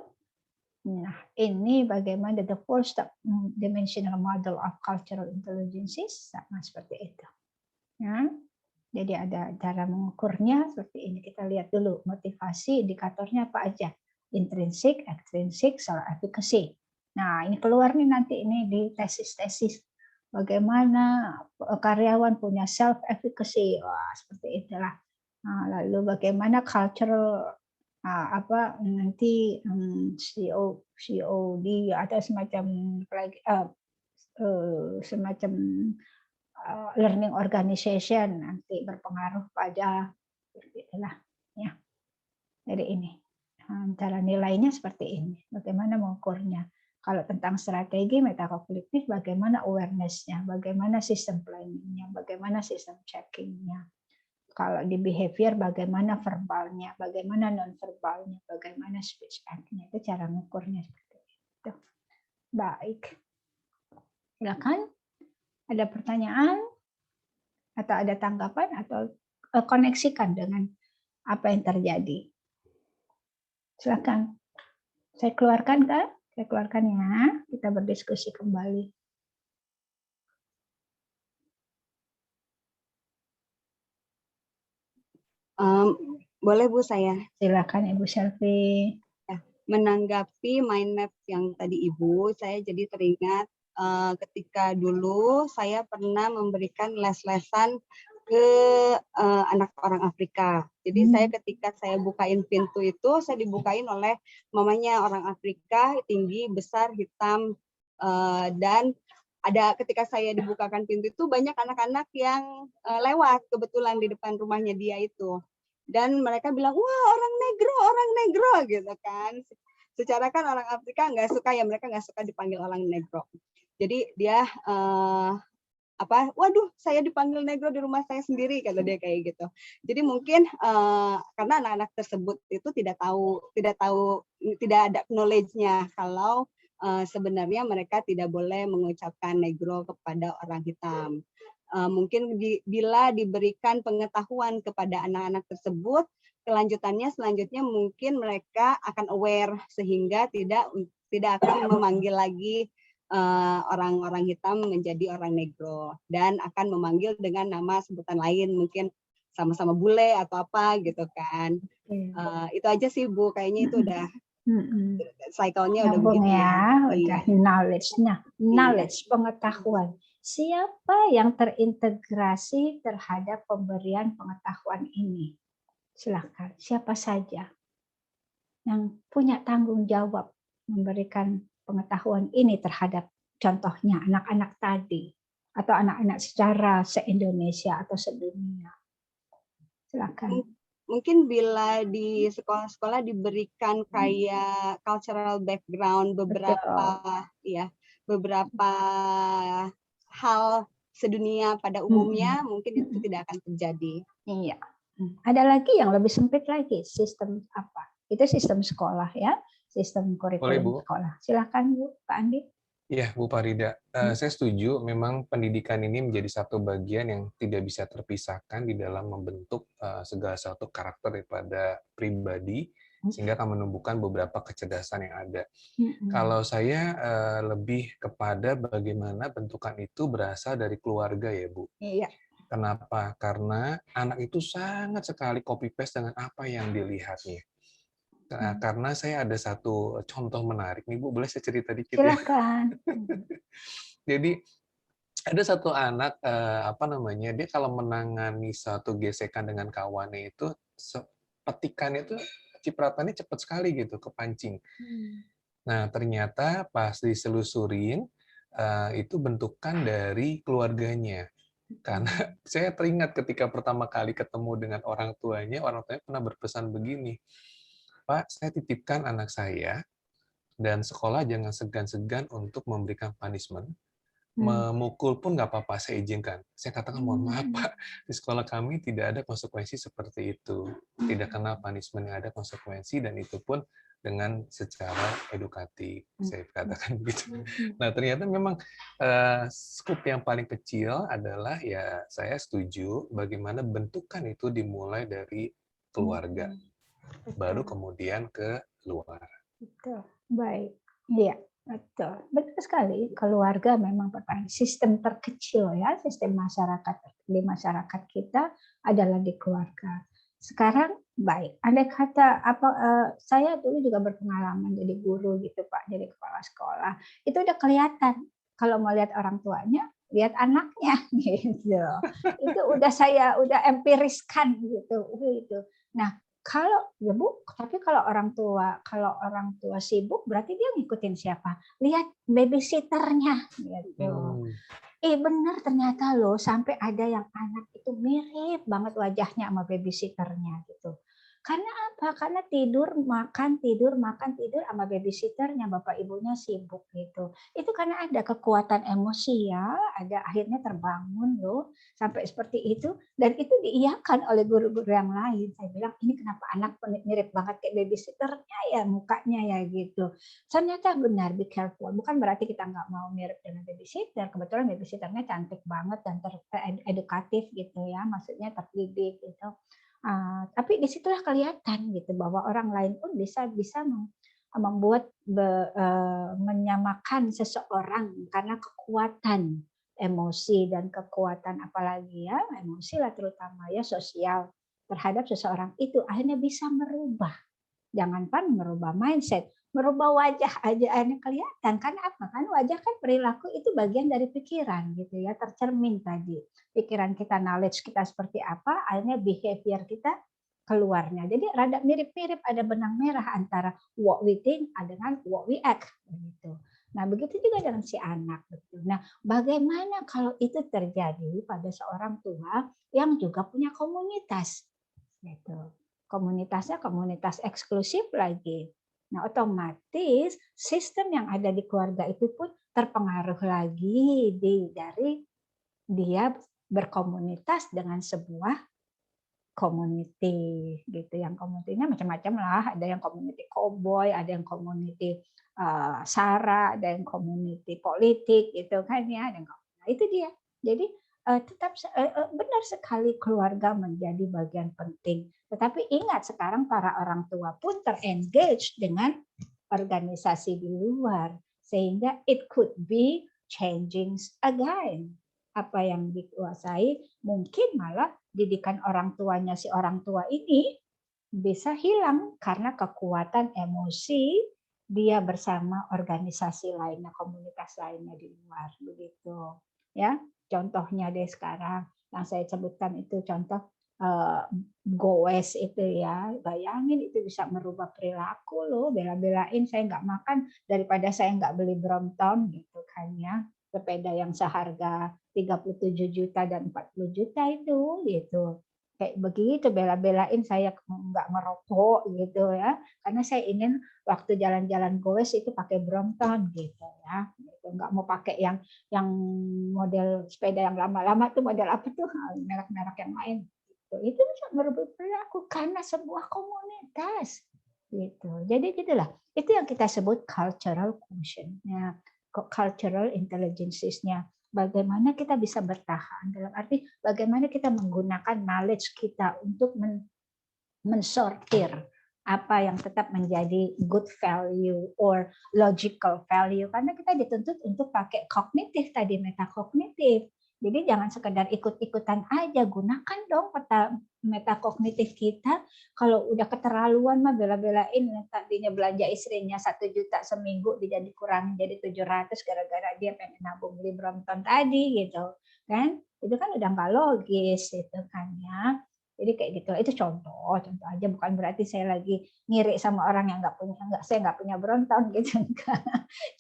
Nah, ini bagaimana the 4-dimensional model of cultural intelligence sama seperti itu. Ya. Jadi ada cara mengukurnya seperti ini. Kita lihat dulu motivasi indikatornya apa aja. Intrinsic, extrinsic, self efficacy. Nah, ini keluar nih nanti ini di tesis-tesis. Bagaimana karyawan punya self efficacy. Wah, seperti itulah. Nah, lalu bagaimana cultural nanti COD ada semacam learning organization nanti berpengaruh pada itulah ya. Jadi ini cara nilainya seperti ini. Bagaimana mengukurnya? Kalau tentang strategi metakognitif, bagaimana awareness-nya, bagaimana sistem planning-nya, bagaimana sistem checking-nya. Kalau di behavior, bagaimana verbalnya, bagaimana non-verbalnya, bagaimana speech act-nya. Itu cara mengukurnya seperti itu. Baik. Silakan. Ada pertanyaan? Atau ada tanggapan? Atau koneksikan dengan apa yang terjadi? Silakan. Saya keluarkan kan? Saya keluarkan ya. Kita berdiskusi kembali. Boleh Bu saya? Silakan Ibu Selvi. Ya, menanggapi mind map yang tadi Ibu, saya jadi teringat ketika dulu saya pernah memberikan les-lesan ke anak orang Afrika. Jadi saya ketika saya bukain pintu itu, saya dibukain oleh mamanya orang Afrika, tinggi, besar, hitam, dan ada ketika saya dibukakan pintu itu banyak anak-anak yang lewat kebetulan di depan rumahnya dia itu. Dan mereka bilang, wah orang negro gitu kan. Secara kan orang Afrika nggak suka ya, mereka nggak suka dipanggil orang negro. Jadi dia waduh saya dipanggil negro di rumah saya sendiri, kata dia kayak gitu. Jadi mungkin karena anak-anak tersebut itu tidak ada knowledge-nya kalau sebenarnya mereka tidak boleh mengucapkan negro kepada orang hitam. Mungkin bila diberikan pengetahuan kepada anak-anak tersebut, selanjutnya mungkin mereka akan aware sehingga tidak akan memanggil lagi orang-orang hitam menjadi orang negro dan akan memanggil dengan nama sebutan lain, mungkin sama-sama bule atau apa gitu kan. Itu aja sih Bu, kayaknya itu udah cycle-nya udah begitu ya. Udah knowledge. Nah, knowledge, pengetahuan. Siapa yang terintegrasi terhadap pemberian pengetahuan ini? Silakan, siapa saja yang punya tanggung jawab memberikan pengetahuan ini terhadap contohnya anak-anak tadi atau anak-anak secara se-Indonesia atau sedunia. Silakan. Mungkin bila di sekolah-sekolah diberikan kayak cultural background beberapa hal sedunia pada umumnya, mungkin itu tidak akan terjadi. Iya. Ada lagi yang lebih sempit lagi, sistem apa? Itu sistem sekolah ya, sistem kurikulum sekolah. Silakan Bu, Pak Andi. Iya, Bu Farida. Saya setuju, memang pendidikan ini menjadi satu bagian yang tidak bisa terpisahkan di dalam membentuk segala satu karakter daripada pribadi, sehingga akan menumbuhkan beberapa kecerdasan yang ada. Kalau saya lebih kepada bagaimana bentukan itu berasal dari keluarga ya, Bu. Iya. Kenapa? Karena anak itu sangat sekali copy-paste dengan apa yang dilihatnya. Karena saya ada satu contoh menarik nih Bu, boleh saya cerita dikit ya? Silakan. Jadi ada satu anak dia kalau menangani satu gesekan dengan kawannya itu petikannya itu cipratannya cepat sekali gitu, kepancing. Nah ternyata pas diselusurin itu bentukan dari keluarganya. Karena saya teringat ketika pertama kali ketemu dengan orang tuanya pernah berpesan begini, Pak, saya titipkan anak saya, dan sekolah jangan segan-segan untuk memberikan punishment. Memukul pun nggak apa-apa, saya izinkan. Saya katakan, mohon maaf Pak, di sekolah kami tidak ada konsekuensi seperti itu. Tidak kena punishment, yang ada konsekuensi, dan itu pun dengan secara edukatif. Saya katakan begitu. Nah ternyata memang skup yang paling kecil adalah ya saya setuju bagaimana bentukan itu dimulai dari keluarga. Baru kemudian ke luar. Betul. Baik. Iya, betul. Betul sekali. Keluarga memang pertanyaan sistem terkecil ya, sistem masyarakat di masyarakat kita adalah di keluarga. Sekarang baik. Andai kata saya dulu juga berpengalaman jadi guru gitu Pak, jadi kepala sekolah. Itu udah kelihatan kalau mau lihat orang tuanya, lihat anaknya gitu. Itu saya empiriskan gitu. Nah, kalau ya Bu, tapi kalau orang tua sibuk berarti dia ngikutin siapa? Lihat babysitternya gitu. Benar ternyata loh, sampai ada yang anak itu mirip banget wajahnya sama babysitternya gitu. Karena apa? Karena tidur makan sama babysitternya, bapak ibunya sibuk gitu. Itu karena ada kekuatan emosi ya, ada akhirnya terbangun loh sampai seperti itu, dan itu diiyakan oleh guru-guru yang lain. Saya bilang ini kenapa anak mirip banget kayak babysitternya ya mukanya ya gitu. Ternyata benar, be careful. Bukan berarti kita nggak mau mirip dengan babysitter. Kebetulan babysitternya cantik banget dan edukatif gitu ya, maksudnya terdidik gitu. Tapi disitulah kelihatan gitu bahwa orang lain pun bisa membuat menyamakan seseorang karena kekuatan emosi dan kekuatan apalagi ya emosi lah terutama ya sosial terhadap seseorang itu akhirnya bisa merubah, jangankan merubah mindset, merubah wajah aja hanya kelihatan kan apa kan wajah kan perilaku itu bagian dari pikiran gitu ya, tercermin tadi pikiran kita, knowledge kita seperti apa, akhirnya behavior kita keluarnya. Jadi rada mirip-mirip, ada benang merah antara what we think dengan what we act begitu. Nah begitu juga dengan si anak. Begitu. Nah bagaimana kalau itu terjadi pada seorang tua yang juga punya komunitas gitu. Komunitasnya komunitas eksklusif lagi. Nah, otomatis sistem yang ada di keluarga itu pun terpengaruh lagi dari dia berkomunitas dengan sebuah community gitu. Yang komunitinya macam-macam lah. Ada yang community cowboy, ada yang community sara, ada yang community politik gitu kan ya. Nah, itu dia. Jadi tetap benar sekali keluarga menjadi bagian penting. Tetapi ingat sekarang para orang tua pun terengage dengan organisasi di luar. Sehingga it could be changing again. Apa yang dikuasai mungkin malah didikan orang tuanya si orang tua ini bisa hilang karena kekuatan emosi dia bersama organisasi lainnya, komunitas lainnya di luar begitu. Ya, contohnya deh sekarang yang saya sebutkan itu contoh goes itu ya, bayangin itu bisa merubah perilaku loh, bela-belain saya nggak makan daripada saya nggak beli Brompton gitu kan ya, sepeda yang seharga 37 juta dan 40 juta itu gitu. Kayak begitu bela-belain saya nggak ngerokok gitu ya, karena saya ingin waktu jalan-jalan goes itu pakai Brompton gitu ya, gitu. Nggak mau pakai yang model sepeda yang lama-lama tuh model apa tuh merek-merek yang lain. Itu bisa merubah perilaku karena sebuah komunitas gitu. Jadi gitulah. Itu yang kita sebut cultural quotient-nya, cultural intelligence-nya. Bagaimana kita bisa bertahan dalam arti bagaimana kita menggunakan knowledge kita untuk mensortir apa yang tetap menjadi good value or logical value, karena kita dituntut untuk pakai kognitif tadi, metakognitif. Jadi jangan sekedar ikut-ikutan aja, gunakan dong metakognitif kita. Kalau udah keterlaluan mah bela-belain tadinya belanja istrinya 1 juta seminggu jadi kurang jadi 700 gara-gara dia pengen nabung beli Brompton tadi gitu kan. Itu kan udah nggak logis itu kan ya. Jadi kayak gitu, itu contoh aja, bukan berarti saya lagi ngiri sama orang yang saya nggak punya Brompton gitu, enggak.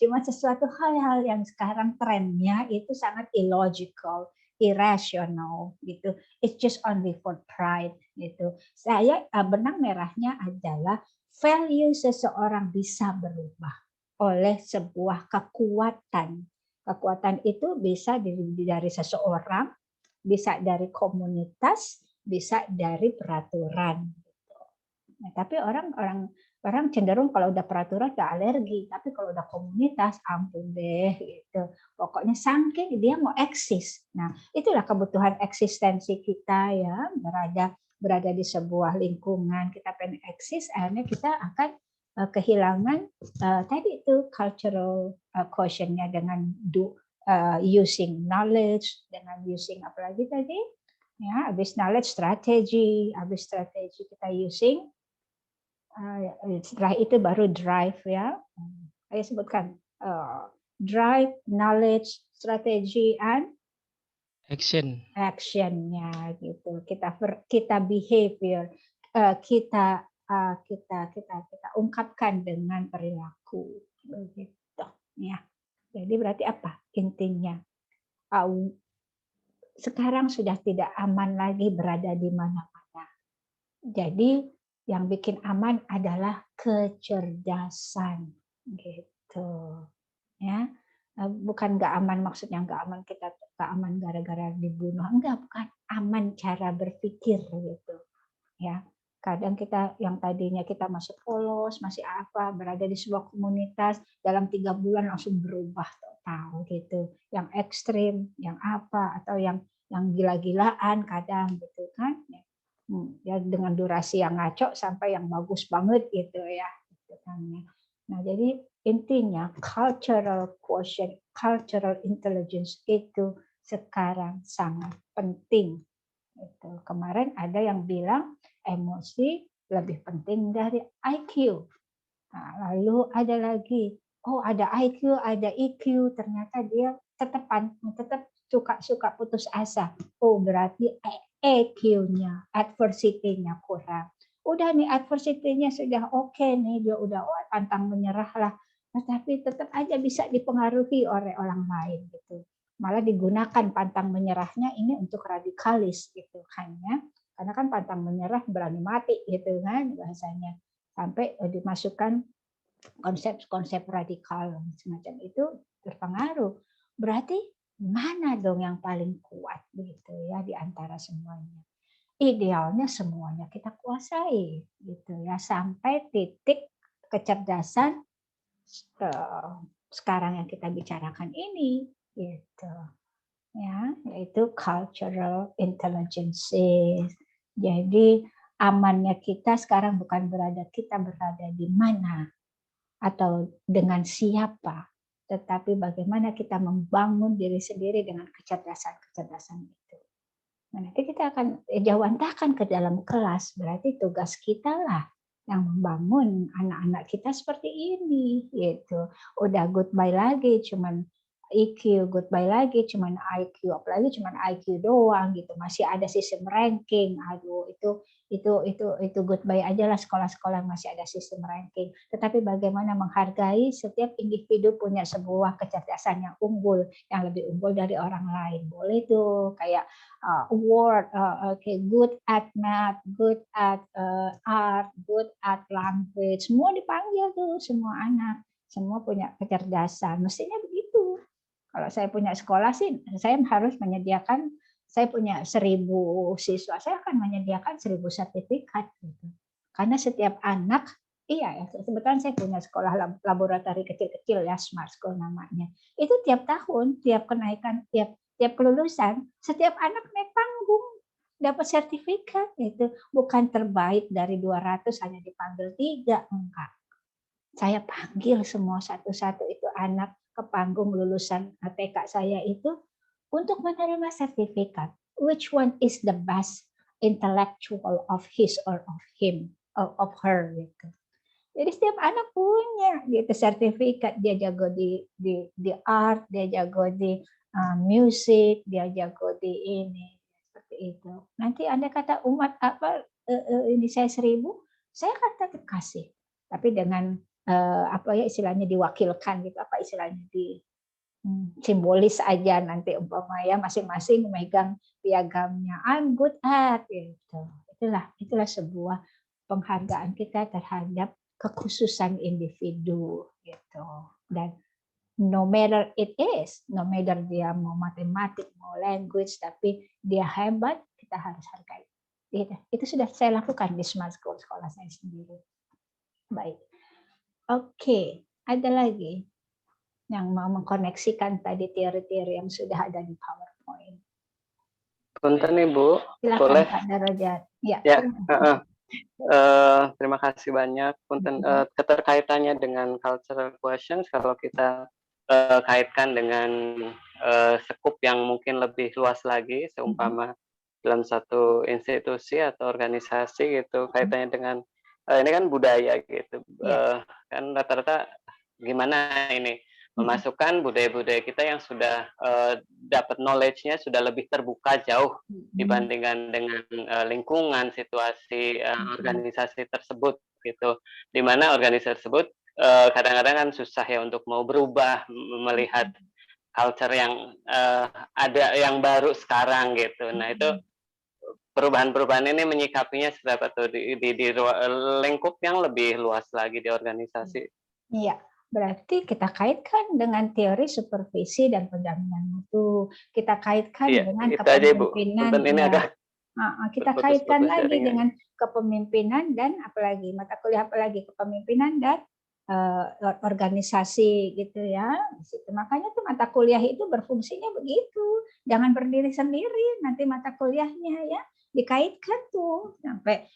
Cuma sesuatu hal-hal yang sekarang trennya itu sangat illogical, irrational gitu. It's just only for pride gitu. Saya benang merahnya adalah value seseorang bisa berubah oleh sebuah kekuatan. Kekuatan itu bisa dari seseorang, bisa dari komunitas, bisa dari peraturan. Nah, tapi orang cenderung kalau udah peraturan udah alergi, tapi kalau udah komunitas ampun deh gitu. Pokoknya saking dia mau eksis. Nah, itulah kebutuhan eksistensi kita ya, berada di sebuah lingkungan, kita pengen eksis, akhirnya kita akan kehilangan tadi itu cultural quotient-nya dengan using knowledge, dengan using apalagi tadi? Ya, habis knowledge strategi kita using, setelah itu baru drive ya. Saya sebutkan drive, knowledge, strategi, and actionnya gitu. Kita behavior, kita ungkapkan dengan perilaku begitu ya. Jadi berarti apa intinya? Sekarang sudah tidak aman lagi berada di mana-mana. Jadi yang bikin aman adalah kecerdasan, gitu. Ya, bukan nggak aman maksudnya nggak aman kita nggak aman gara-gara dibunuh, enggak, bukan, aman cara berpikir gitu. Ya, kadang kita yang tadinya kita masih polos, masih apa, berada di sebuah komunitas dalam 3 bulan langsung berubah total gitu. Yang ekstrim, yang apa, atau yang gila-gilaan kadang gitu kan. Ya dengan durasi yang ngaco sampai yang bagus banget gitu ya. Gitu kan. Nah, jadi intinya cultural quotient, cultural intelligence itu sekarang sangat penting. Itu. Kemarin ada yang bilang emosi lebih penting dari IQ. Nah, lalu ada lagi, oh ada IQ, ada EQ, ternyata dia tetap suka putus asa. Oh berarti EQ-nya, adversity-nya kurang. Udah nih adversity-nya sudah oke nih, dia udah pantang menyerah lah. Tetapi tetap aja bisa dipengaruhi oleh orang lain gitu. Malah digunakan pantang menyerahnya ini untuk radikalis gitu kan ya. Karena kan pantang menyerah berani mati gitu kan bahasanya. Sampai dimasukkan konsep-konsep radikal semacam itu terpengaruh. Berarti mana dong yang paling kuat gitu ya di antara semuanya? Idealnya semuanya kita kuasai gitu ya sampai titik kecerdasan sekarang yang kita bicarakan ini gitu ya, yaitu cultural intelligence. Jadi amannya kita sekarang bukan kita berada di mana atau dengan siapa, tetapi bagaimana kita membangun diri sendiri dengan kecerdasan-kecerdasan itu. Nah, nanti kita akan jawantahkan ke dalam kelas, berarti tugas kita lah yang membangun anak-anak kita seperti ini, gitu. Udah goodbye lagi, cuman EQ, goodbye lagi, cuman IQ, apalagi cuman IQ doang, gitu. Masih ada sistem ranking, aduh itu goodbye aja lah sekolah-sekolah masih ada sistem ranking. Tetapi bagaimana menghargai setiap individu punya sebuah kecerdasan yang unggul, yang lebih unggul dari orang lain. Boleh tuh kayak award, good at math, good at art, good at language, semua dipanggil tuh semua anak, semua punya kecerdasan. Mestinya begitu. Kalau saya punya sekolah sih, saya harus menyediakan. Saya punya 1.000 siswa, saya akan menyediakan 1.000 sertifikat. Gitu. Karena setiap anak, iya ya, sebetulnya saya punya sekolah laboratori kecil-kecil ya, Smart School namanya. Itu tiap tahun, tiap kenaikan, tiap kelulusan, setiap anak naik panggung, dapat sertifikat. Itu bukan terbaik dari 200 hanya dipanggil 3, enggak. Saya panggil semua satu-satu itu anak ke panggung lulusan TK saya itu, untuk menerima sertifikat, which one is the best intellectual of his or of him, of her gitu. Jadi setiap anak punya gitu sertifikat, dia jago di art, dia jago di music, dia jago di ini seperti itu. Nanti Anda kata umat apa ini saya 1.000, saya akan tetap kasih, tapi dengan apa ya istilahnya diwakilkan gitu, apa istilahnya di simbolis aja nanti umpama ya masing-masing memegang piagamnya I'm good at gitu. Itulah sebuah penghargaan kita terhadap kekhususan individu gitu. Dan no matter dia mau matematik, mau language, tapi dia hebat, kita harus hargai. Itu sudah saya lakukan di Smart School sekolah saya sendiri. Baik. Oke, ada lagi yang mau mengkoneksikan tadi teori-teori yang sudah ada di PowerPoint. Punten Ibu, silakan boleh? Pak Darajat. Ya. Terima kasih banyak. Punten, keterkaitannya dengan cultural questions, kalau kita kaitkan dengan sekup yang mungkin lebih luas lagi, seumpama dalam satu institusi atau organisasi gitu, kaitannya dengan ini kan budaya gitu, kan rata-rata gimana ini memasukkan budaya-budaya kita yang sudah dapat knowledge-nya sudah lebih terbuka jauh dibandingkan dengan lingkungan, situasi organisasi tersebut gitu, di mana organisasi tersebut kadang-kadang kan susah ya untuk mau berubah melihat culture yang ada yang baru sekarang gitu. Nah itu perubahan-perubahan ini menyikapinya seperti itu di lingkup yang lebih luas lagi di organisasi. Iya. Berarti kita kaitkan dengan teori supervisi dan pendampingan mutu. Kita kaitkan dengan kepemimpinan. Kita kaitkan lagi dengan kepemimpinan dan apalagi mata kuliah apalagi kepemimpinan dan organisasi gitu ya. Makanya tuh mata kuliah itu berfungsinya begitu. Jangan berdiri sendiri nanti mata kuliahnya ya. Dikaitkan tuh sampai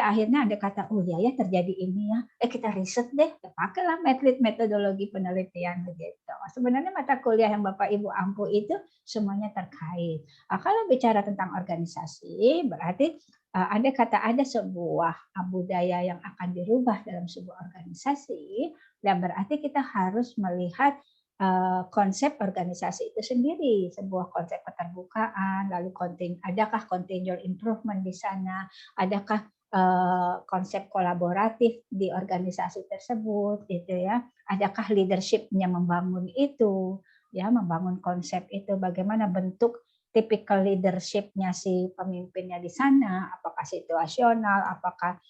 akhirnya ada kata, oh ya terjadi ini ya, kita riset deh, pakailah metodologi penelitian begitu. Sebenarnya mata kuliah yang Bapak Ibu ampu itu semuanya terkait. Kalau bicara tentang organisasi, berarti ada sebuah budaya yang akan dirubah dalam sebuah organisasi, dan berarti kita harus melihat konsep organisasi itu sendiri, sebuah konsep keterbukaan, lalu adakah continual improvement di sana, adakah konsep kolaboratif di organisasi tersebut, gitu ya, adakah leadership-nya membangun itu, ya, membangun konsep itu, bagaimana bentuk typical leadership-nya si pemimpinnya di sana, apakah situasional, apakah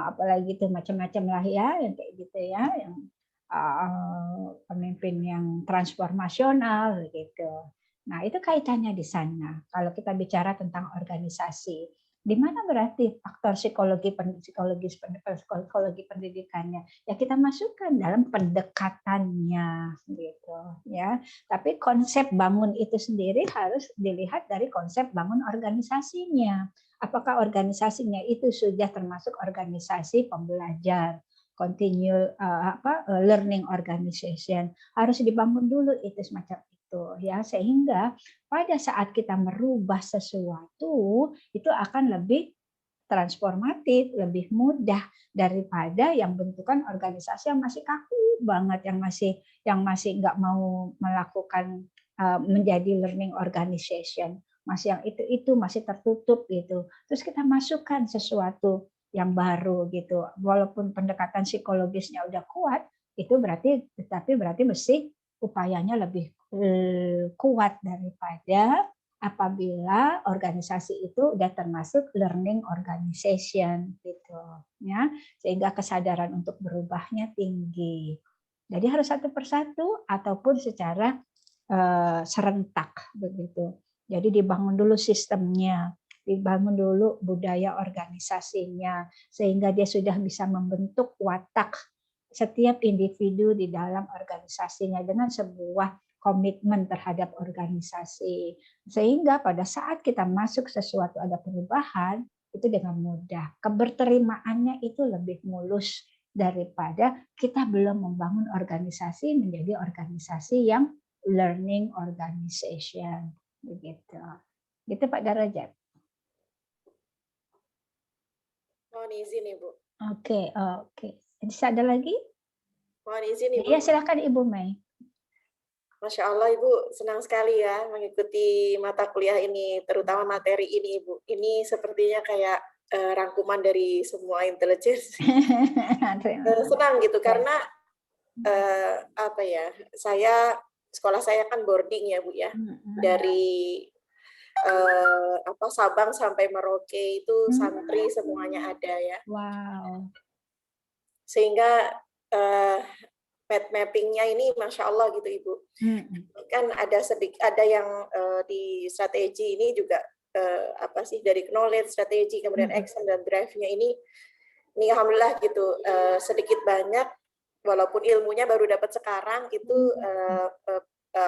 apalagi itu macam-macam lah ya, yang kayak gitu ya, yang pemimpin yang transformasional gitu. Nah, itu kaitannya di sana. Kalau kita bicara tentang organisasi, di mana berarti faktor psikologi pendidikannya ya kita masukkan dalam pendekatannya gitu ya. Tapi konsep bangun itu sendiri harus dilihat dari konsep bangun organisasinya. Apakah organisasinya itu sudah termasuk organisasi pembelajar, continual learning organization, harus dibangun dulu itu semacam itu ya, sehingga pada saat kita merubah sesuatu itu akan lebih transformatif, lebih mudah daripada yang bentukan organisasi yang masih kaku banget, yang masih nggak mau melakukan menjadi learning organization, masih yang itu masih tertutup gitu. Terus kita masukkan sesuatu yang baru gitu, walaupun pendekatan psikologisnya udah kuat, itu berarti mesti upayanya lebih kuat daripada apabila organisasi itu udah termasuk learning organization gitu ya, sehingga kesadaran untuk berubahnya tinggi. Jadi harus satu persatu ataupun secara serentak begitu. Jadi dibangun dulu sistemnya, dibangun dulu budaya organisasinya, sehingga dia sudah bisa membentuk watak setiap individu di dalam organisasinya dengan sebuah komitmen terhadap organisasi. Sehingga pada saat kita masuk sesuatu ada perubahan, itu dengan mudah. Keberterimaannya itu lebih mulus daripada kita belum membangun organisasi menjadi organisasi yang learning organization. Begitu. Gitu Pak Darajat. Mohon izin Ibu. Oke. Bisa ada lagi? Mohon izin Ibu. Iya, silakan Ibu Mei. Masya Allah Ibu, senang sekali ya mengikuti mata kuliah ini, terutama materi ini Ibu. Ini sepertinya kayak rangkuman dari semua intelligence. Senang gitu karena sekolah saya kan boarding ya Bu ya, dari Sabang sampai Merauke itu santri semuanya ada ya. Wow. Sehingga mappingnya ini Masya Allah gitu Ibu. Kan ada yang di strategi ini juga dari knowledge, strategi, kemudian action dan drive-nya ini alhamdulillah gitu, sedikit banyak walaupun ilmunya baru dapat sekarang itu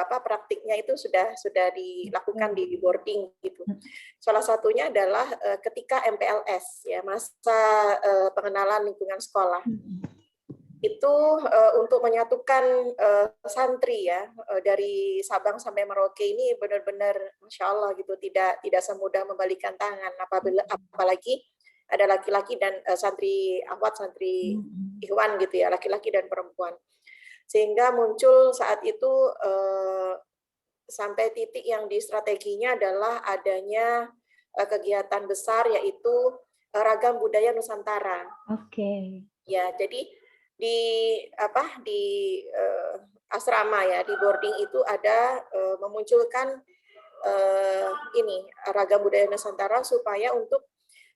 praktiknya itu sudah dilakukan di boarding gitu. Salah satunya adalah ketika MPLS ya, masa pengenalan lingkungan sekolah. Itu untuk menyatukan santri ya dari Sabang sampai Merauke ini benar-benar Masya Allah gitu, tidak semudah membalikan tangan, apalagi ada laki-laki dan santri Ahwat, santri Ikhwan gitu ya, laki-laki dan perempuan. Sehingga muncul saat itu sampai titik yang di strateginya adalah adanya kegiatan besar yaitu ragam budaya Nusantara. Oke. Ya, jadi di asrama ya, di boarding itu ada memunculkan ragam budaya Nusantara supaya untuk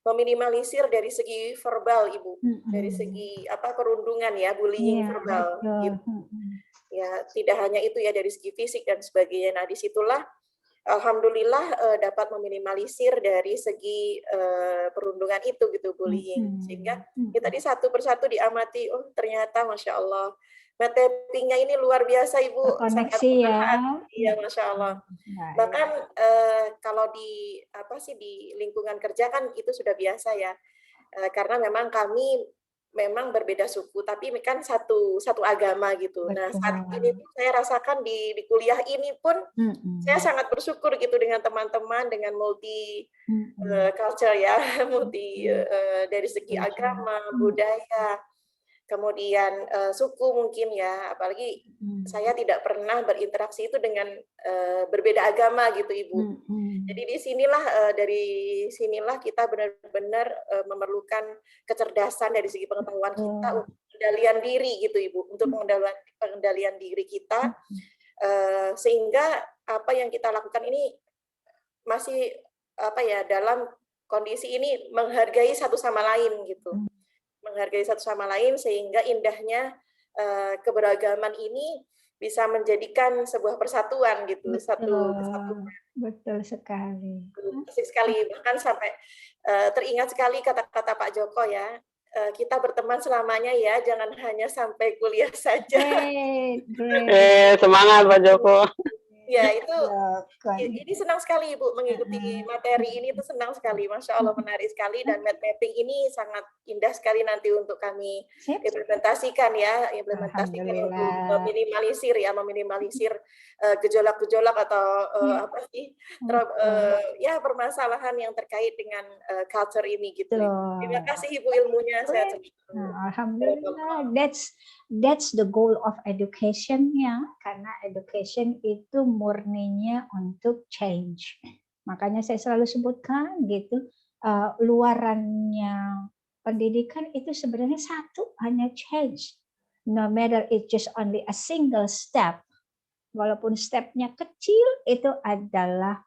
meminimalisir dari segi verbal Ibu, dari segi perundungan ya, bullying verbal gitu. Ya, tidak hanya itu ya, dari segi fisik dan sebagainya. Nah, disitulah alhamdulillah dapat meminimalisir dari segi perundungan itu gitu, bullying. Sehingga ya tadi satu persatu diamati, oh ternyata Masya Allah mappingnya ini luar biasa Ibu, sangat bermanfaat. Iya, Masya Allah. Bahkan kalau di di lingkungan kerja kan itu sudah biasa ya, karena memang kami memang berbeda suku, tapi kan satu agama gitu. Nah, saat ini saya rasakan di kuliah ini pun saya sangat bersyukur gitu dengan teman-teman, dengan multi culture ya, multi dari segi agama, budaya, kemudian suku mungkin ya, apalagi saya tidak pernah berinteraksi itu dengan berbeda agama gitu Ibu. Jadi dari sinilah kita benar-benar memerlukan kecerdasan dari segi pengetahuan kita untuk pengendalian diri gitu Ibu, untuk pengendalian diri kita sehingga apa yang kita lakukan ini masih dalam kondisi ini menghargai satu sama lain gitu. Menghargai satu sama lain sehingga indahnya keberagaman ini bisa menjadikan sebuah persatuan gitu. Satu kesatuan. Betul sekali. Asik sekali, bahkan sampai teringat sekali kata-kata Pak Joko ya, kita berteman selamanya ya, jangan hanya sampai kuliah saja. Semangat Pak Joko. Ya itu, jadi senang sekali Ibu mengikuti materi ini, itu senang sekali, Masya Allah menarik sekali, dan mapping ini sangat indah sekali nanti untuk kami implementasikan untuk meminimalisir gejolak-gejolak atau permasalahan yang terkait dengan culture ini gitu. Terima kasih Ibu ilmunya. Alhamdulillah, that's the goal of education ya, karena education itu murninya untuk change. Makanya saya selalu sebutkan gitu, luarannya pendidikan itu sebenarnya satu, hanya change. No matter it's just only a single step, walaupun stepnya kecil, itu adalah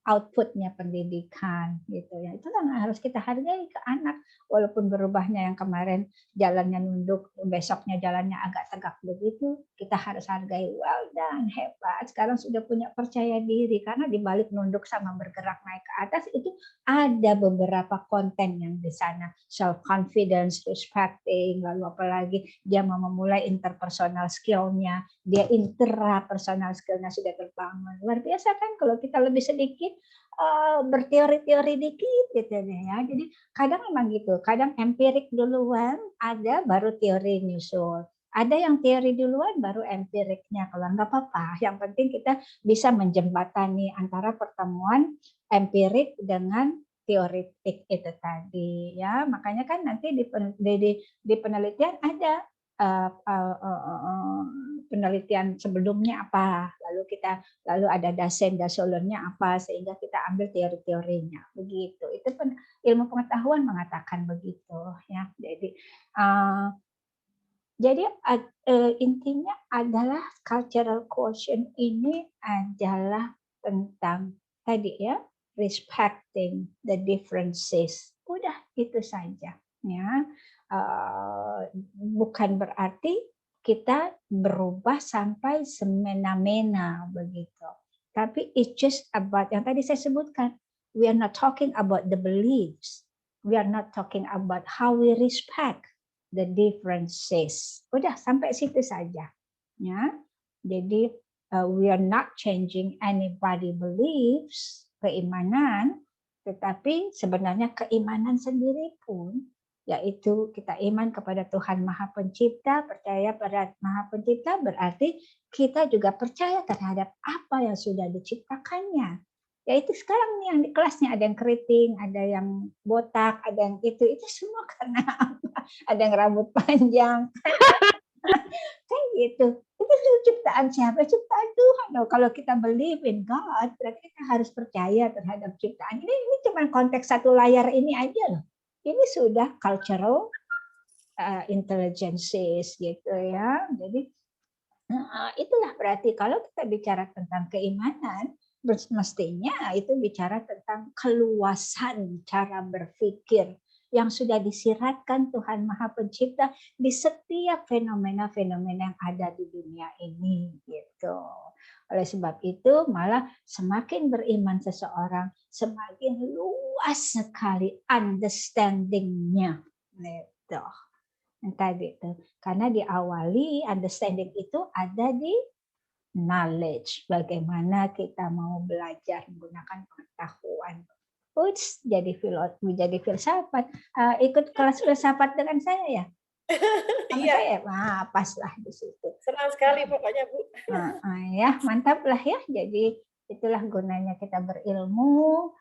outputnya pendidikan gitu ya. Itu kan harus kita hargai ke anak, walaupun berubahnya yang kemarin jalannya nunduk, besoknya jalannya agak tegak begitu, kita harus hargai. Well done, hebat, sekarang sudah punya percaya diri, karena dibalik nunduk sama bergerak naik ke atas itu ada beberapa konten yang di sana, self confidence, respecting, lalu apalagi dia mau memulai interpersonal skill-nya, dia intrapersonal skill-nya sudah terbangun. Luar biasa kan kalau kita lebih sedikit berteori-teori dikit gitu ya. Jadi kadang memang gitu, kadang empirik duluan, ada baru teori nyusul. Ada yang teori duluan baru empiriknya, kalau nggak apa-apa. Yang penting kita bisa menjembatani antara pertemuan empirik dengan teoritik itu tadi ya. Makanya kan nanti di penelitian ada penelitian sebelumnya apa, lalu ada dasolonnya apa, sehingga kita ambil teori-teorinya begitu. Itu pun ilmu pengetahuan mengatakan begitu ya. Jadi intinya adalah cultural quotient ini adalah tentang tadi ya, respecting the differences. Udah itu saja ya. Bukan berarti kita berubah sampai semena-mena begitu. Tapi it's just about yang tadi saya sebutkan. We are not talking about the beliefs. We are not talking about how we respect the differences. Udah sampai situ saja. Ya. Jadi we are not changing anybody beliefs, keimanan, tetapi sebenarnya keimanan sendiri pun yaitu kita iman kepada Tuhan Maha Pencipta, percaya pada Maha Pencipta berarti kita juga percaya terhadap apa yang sudah diciptakannya. Yaitu sekarang nih yang di kelasnya ada yang keriting, ada yang botak, ada yang itu semua karena apa? Ada yang rambut panjang. Kayak gitu. Itu ciptaan siapa? Ciptaan Tuhan. Kalau kita believe in God, berarti kita harus percaya terhadap ciptaan. Ini cuma konteks satu layar ini aja loh. Ini sudah cultural intelligences gitu ya. Jadi itulah berarti kalau kita bicara tentang keimanan, mestinya itu bicara tentang keluasan cara berpikir yang sudah disiratkan Tuhan Maha Pencipta di setiap fenomena-fenomena yang ada di dunia ini gitu. Oleh sebab itu malah semakin beriman seseorang, semakin luas sekali understanding-nya. Gitu. Tadi itu. Karena diawali understanding itu ada di knowledge. Bagaimana kita mau belajar menggunakan pengetahuan. Jadi filsafat. Ikut kelas filsafat dengan saya ya? Iya. Nah, pas lah di situ. Senang sekali pokoknya Bu. Ya, mantap lah ya. Jadi itulah gunanya kita berilmu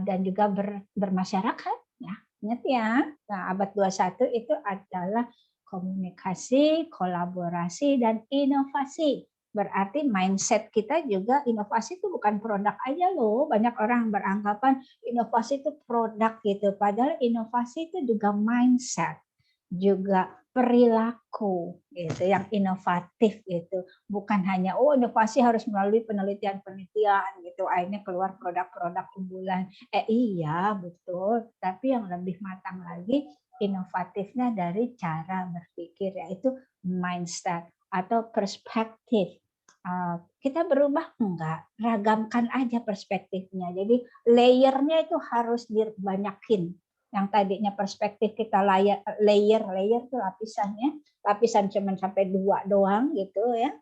dan juga bermasyarakat. Ya, ingat ya. Nah, abad 21 itu adalah komunikasi, kolaborasi, dan inovasi. Berarti mindset kita juga, inovasi itu bukan produk aja loh. Banyak orang beranggapan inovasi itu produk gitu. Padahal inovasi itu juga mindset, juga perilaku gitu yang inovatif gitu. Bukan hanya inovasi harus melalui penelitian-penelitian gitu akhirnya keluar produk-produk unggulan. Iya betul, tapi yang lebih matang lagi inovatifnya dari cara berpikir, yaitu mindset atau perspektif. Kita berubah enggak, ragamkan aja perspektifnya. Jadi layernya itu harus dibanyakin. Yang tadinya perspektif kita layer itu lapisannya, lapisan cuma sampai 2 doang gitu ya.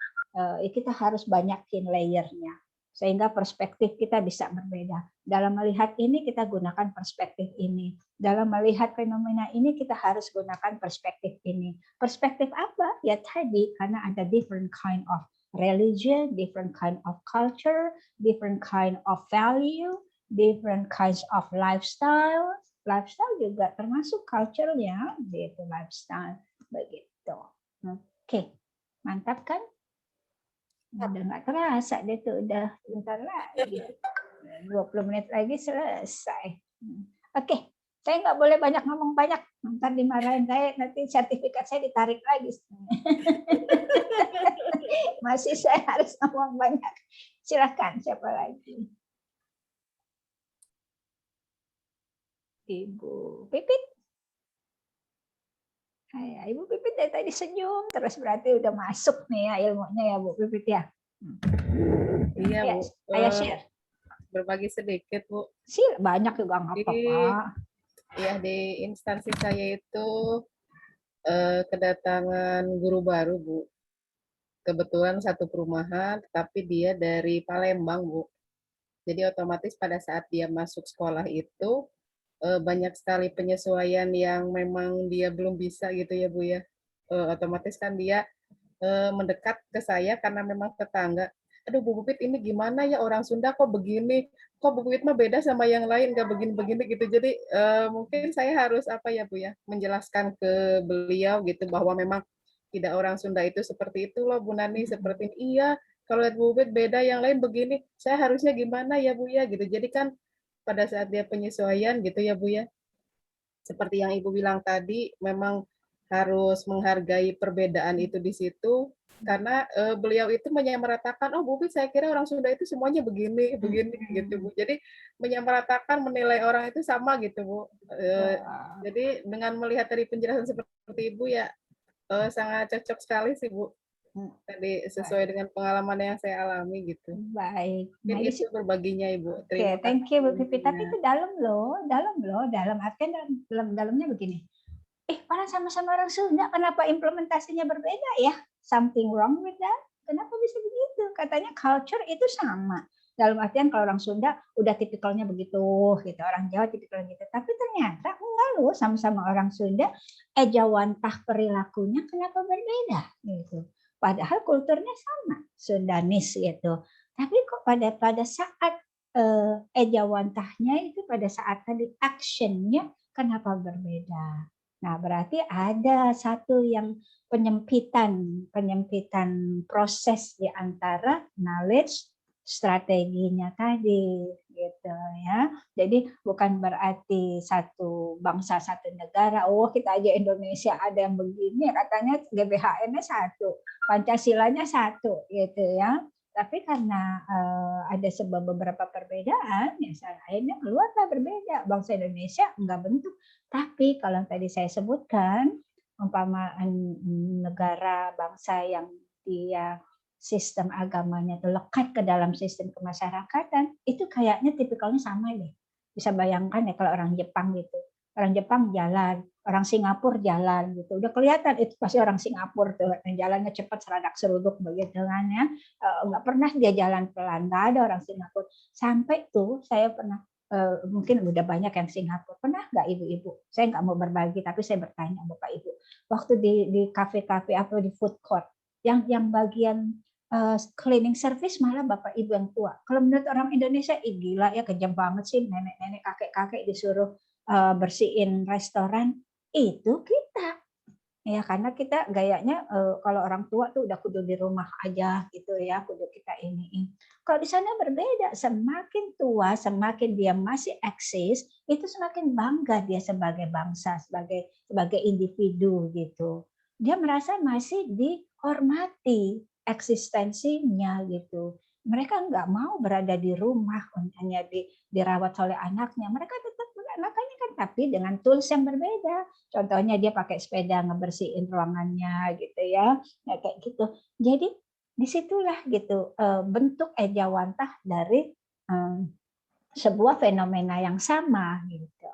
Kita harus banyakin layernya sehingga perspektif kita bisa berbeda. Dalam melihat ini kita gunakan perspektif ini. Dalam melihat fenomena ini kita harus gunakan perspektif ini. Perspektif apa? Ya tadi, karena ada different kind of religion, different kind of culture, different kind of value, different kinds of lifestyle. Lifestyle juga termasuk culture-nya, yaitu lifestyle begitu. Oke, mantap kan? Udah nggak terasa deh tuh, udah bentar lagi. 20 menit lagi selesai. Oke, saya nggak boleh banyak ngomong banyak, ntar dimarahin saya, nanti sertifikat saya ditarik lagi. Masih saya harus ngomong banyak. Silakan, siapa lagi? Ibu Pipit. Ibu Pipit dari tadi senyum terus, berarti udah masuk nih ya ilmunya ya Bu Pipit ya. Iya Bu. Ayo share. Berbagi sedikit Bu. Banyak juga nggak apa-apa. Ya di instansi saya itu kedatangan guru baru Bu. Kebetulan satu perumahan, tapi dia dari Palembang Bu. Jadi otomatis pada saat dia masuk sekolah itu banyak sekali penyesuaian yang memang dia belum bisa gitu ya Bu ya. Otomatis kan dia mendekat ke saya karena memang tetangga. Aduh Bu Pipit ini gimana ya, orang Sunda kok begini, kok Bu Pipit mah beda sama yang lain, nggak begini-begini gitu. Jadi mungkin saya harus apa ya Bu ya, menjelaskan ke beliau gitu bahwa memang tidak orang Sunda itu seperti itu loh Bu Nani, seperti ini. Iya, kalau lihat Bu Pipit beda, yang lain begini, saya harusnya gimana ya Bu ya gitu. Jadi kan pada saat dia penyesuaian gitu ya Bu ya, seperti yang Ibu bilang tadi, memang harus menghargai perbedaan itu di situ, karena beliau itu menyamaratakan, oh Bu Pipit saya kira orang Sunda itu semuanya begini, begini gitu Bu. Jadi menyamaratakan, menilai orang itu sama gitu Bu. Jadi dengan melihat dari penjelasan seperti Ibu ya, sangat cocok sekali sih Bu. Tadi sesuai dengan pengalaman yang saya alami gitu. Baik. Nah, itu berbaginya Ibu. Oke, thank you Bu Pipit. Tapi itu dalam loh. Dalam artian dalamnya begini. Orang sama-sama orang Sunda, kenapa implementasinya berbeda ya? Something wrong with that? Kenapa bisa begitu? Katanya culture itu sama. Dalam artian kalau orang Sunda udah tipikalnya begitu, gitu. Orang Jawa tipikalnya gitu. Tapi ternyata enggak loh, sama-sama orang Sunda, ejawantah perilakunya kenapa berbeda? Gitu. Padahal kulturnya sama, Sundanis gitu. Tapi kok pada saat ejawantahnya itu pada saat tadi actionnya kenapa berbeda? Nah, berarti ada satu yang penyempitan proses di antara knowledge strateginya tadi gitu ya. Jadi bukan berarti satu bangsa satu negara, kita aja Indonesia ada yang begini, katanya GBHN-nya satu, Pancasilanya satu gitu ya. Tapi karena ada beberapa perbedaan, ya akhirnya keluarlah berbeda. Bangsa Indonesia enggak bentuk. Tapi kalau tadi saya sebutkan, umpama negara bangsa yang dia sistem agamanya itu lekat ke dalam sistem kemasyarakatan, itu kayaknya tipikalnya sama deh. Bisa bayangkan ya kalau orang Jepang gitu. Orang Jepang jalan, orang Singapura jalan gitu. Udah kelihatan itu pasti orang Singapura tuh, jalannya cepat seradak seruduk begitu kan ya. Nggak pernah dia jalan pelan, nggak ada orang Singapura. Sampai tuh saya pernah mungkin udah banyak yang Singapura. Pernah nggak ibu-ibu? Saya nggak mau berbagi, tapi saya bertanya Bapak Ibu. Waktu di kafe-kafe atau di food court, yang bagian cleaning service malah Bapak Ibu yang tua. Kalau menurut orang Indonesia, gila ya, kejam banget sih nenek-nenek, kakek-kakek disuruh bersihin restoran. Itu kita. Ya, karena kita gayanya kalau orang tua tuh udah kudu di rumah aja gitu ya, kudu kita iniin. Kalau di sana berbeda, semakin tua, semakin dia masih eksis, itu semakin bangga dia sebagai bangsa, sebagai individu gitu. Dia merasa masih dihormati eksistensinya gitu. Mereka nggak mau berada di rumah hanya dirawat oleh anaknya. Mereka tetap anaknya kan, tapi dengan tools yang berbeda. Contohnya dia pakai sepeda ngebersihin ruangannya gitu ya, kayak gitu. Jadi disitulah gitu bentuk ejawantah dari sebuah fenomena yang sama gitu.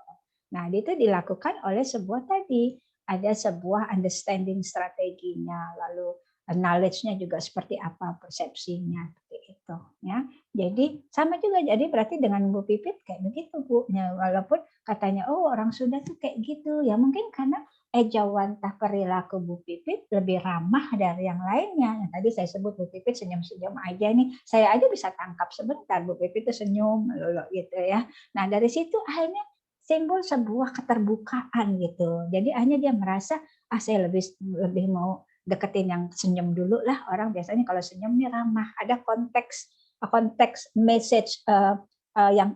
Nah, itu dilakukan oleh sebuah tadi ada sebuah understanding strateginya, lalu knowledge-nya juga seperti apa, persepsinya seperti itu ya. Jadi sama juga, jadi berarti dengan Bu Pipit kayak begitu Bu ya, walaupun katanya oh orang Sunda tuh kayak gitu ya, mungkin karena ejawantah perilaku Bu Pipit lebih ramah dari yang lainnya. Yang tadi saya sebut Bu Pipit senyum-senyum aja nih, saya aja bisa tangkap sebentar Bu Pipit tuh senyum lolo gitu ya. Nah dari situ akhirnya simbol sebuah keterbukaan gitu. Jadi hanya dia merasa saya lebih mau deketin yang senyum dulu lah. Orang biasanya kalau senyum nih ramah, ada konteks message yang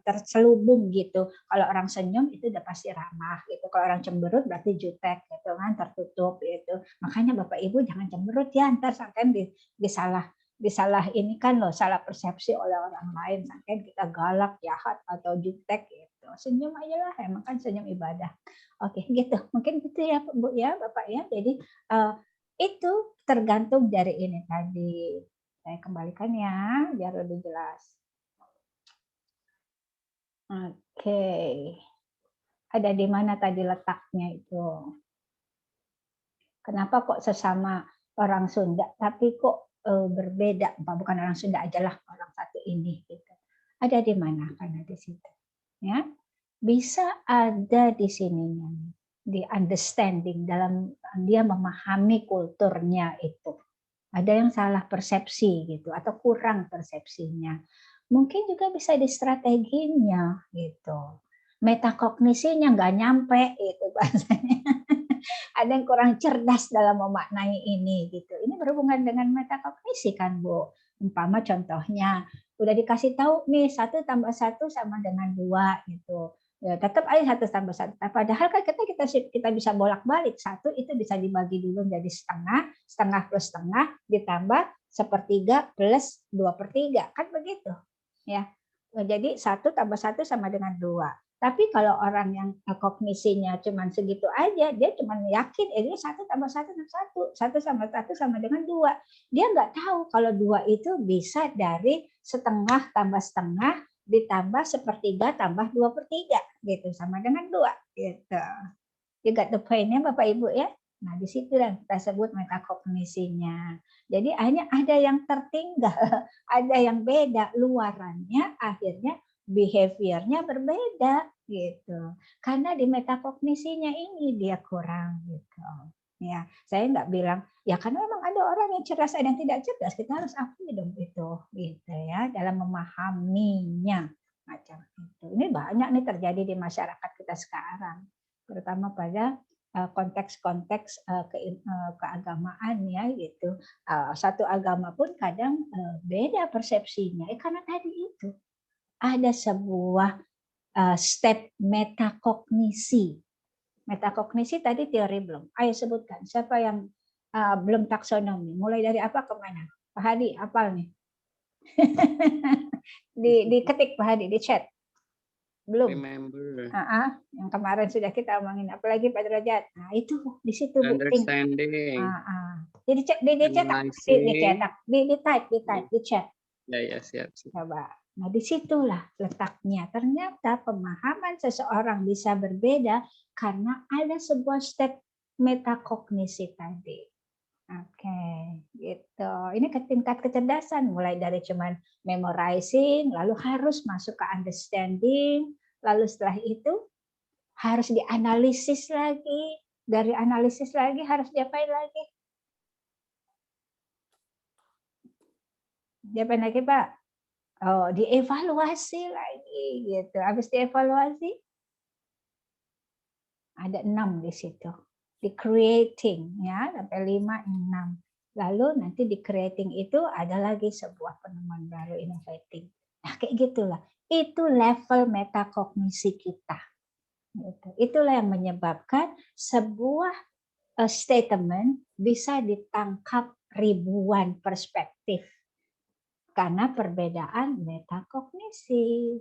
terselubung gitu. Kalau orang senyum itu udah pasti ramah gitu. Kalau orang cemberut berarti jutek gitu kan, tertutup gitu. Makanya Bapak Ibu jangan cemberut ya, ntar sampai disalah ini kan loh, salah persepsi oleh orang lain, sampai kita galak, jahat atau jutek gitu. Senyum aja lah, emang kan senyum ibadah. Oke, gitu. Mungkin gitu ya Bu ya, Bapak ya. Jadi itu tergantung dari ini tadi. Saya kembalikan ya biar lebih jelas. Oke. Ada di mana tadi letaknya itu? Kenapa kok sesama orang Sunda tapi kok berbeda? Bukan orang Sunda aja lah, orang satu ini gitu. Ada di mana? Karena di situ. Ya. Bisa ada di sininya, di understanding, dalam dia memahami kulturnya itu. Ada yang salah persepsi gitu atau kurang persepsinya. Mungkin juga bisa di strateginya gitu. Metakognisinya nggak nyampe itu bahasanya. Ada yang kurang cerdas dalam memaknai ini gitu. Ini berhubungan dengan metakognisi kan Bu. Umpama contohnya udah dikasih tahu nih 1 tambah 1 sama dengan 2 gitu. Ya, tetap aja 1 tambah 1. Padahal kan kita bisa bolak-balik. 1 itu bisa dibagi dulu jadi setengah, setengah plus setengah, ditambah 1/3 plus 2/3. Kan begitu. Ya. Jadi 1 tambah 1 sama dengan 2. Tapi kalau orang yang kognisinya cuma segitu aja, dia cuma yakin ini 1 tambah 1 sama 1. 1 sama 1 sama dengan 2. Dia nggak tahu kalau 2 itu bisa dari setengah tambah setengah ditambah 1/3 tambah 2/3 gitu, sama dengan 2 gitu. You got the point-nya Bapak Ibu ya. Nah, di situ yang kita sebut metakognisinya. Jadi hanya ada yang tertinggal, ada yang beda luarannya, akhirnya behavior-nya berbeda gitu. Karena di metakognisinya ini dia kurang gitu. Ya, saya nggak bilang ya karena memang ada orang yang cerdas, ada yang tidak cerdas, kita harus akui dong itu gitu ya, dalam memahaminya macam itu. Ini banyak nih terjadi di masyarakat kita sekarang, terutama pada konteks-konteks keagamaan ya gitu. Satu agama pun kadang beda persepsinya karena tadi itu ada sebuah step metakognisi. Metakognisi tadi teori belum? Ayo sebutkan siapa yang belum taksonomi. Mulai dari apa ke mana? Pak Hadi hafal nih. Diketik Pak Hadi di chat. Belum. Remember. Yang kemarin sudah kita omongin. Apalagi Pak Derajat. Nah itu di situ. Understanding. Jadi dicetak, di chat. Ya siap. Coba. Nah disitulah letaknya. Ternyata pemahaman seseorang bisa berbeda karena ada sebuah step metakognisi tadi. Oke, gitu. gitu. Ini ke tingkat kecerdasan, mulai dari cuman memorizing, lalu harus masuk ke understanding, lalu setelah itu harus dianalisis lagi, dari analisis lagi harus diapain lagi? Diapain lagi, Pak? Oh, dievaluasi lagi gitu. Habis dievaluasi ada 6 di situ. Di creating ya, sampai 5, 6. Lalu nanti di creating itu ada lagi sebuah penemuan baru, innovating. Nah, kayak gitulah. Itu level metakognisi kita. Gitu. Itulah yang menyebabkan sebuah statement bisa ditangkap ribuan perspektif. Karena perbedaan metakognisi.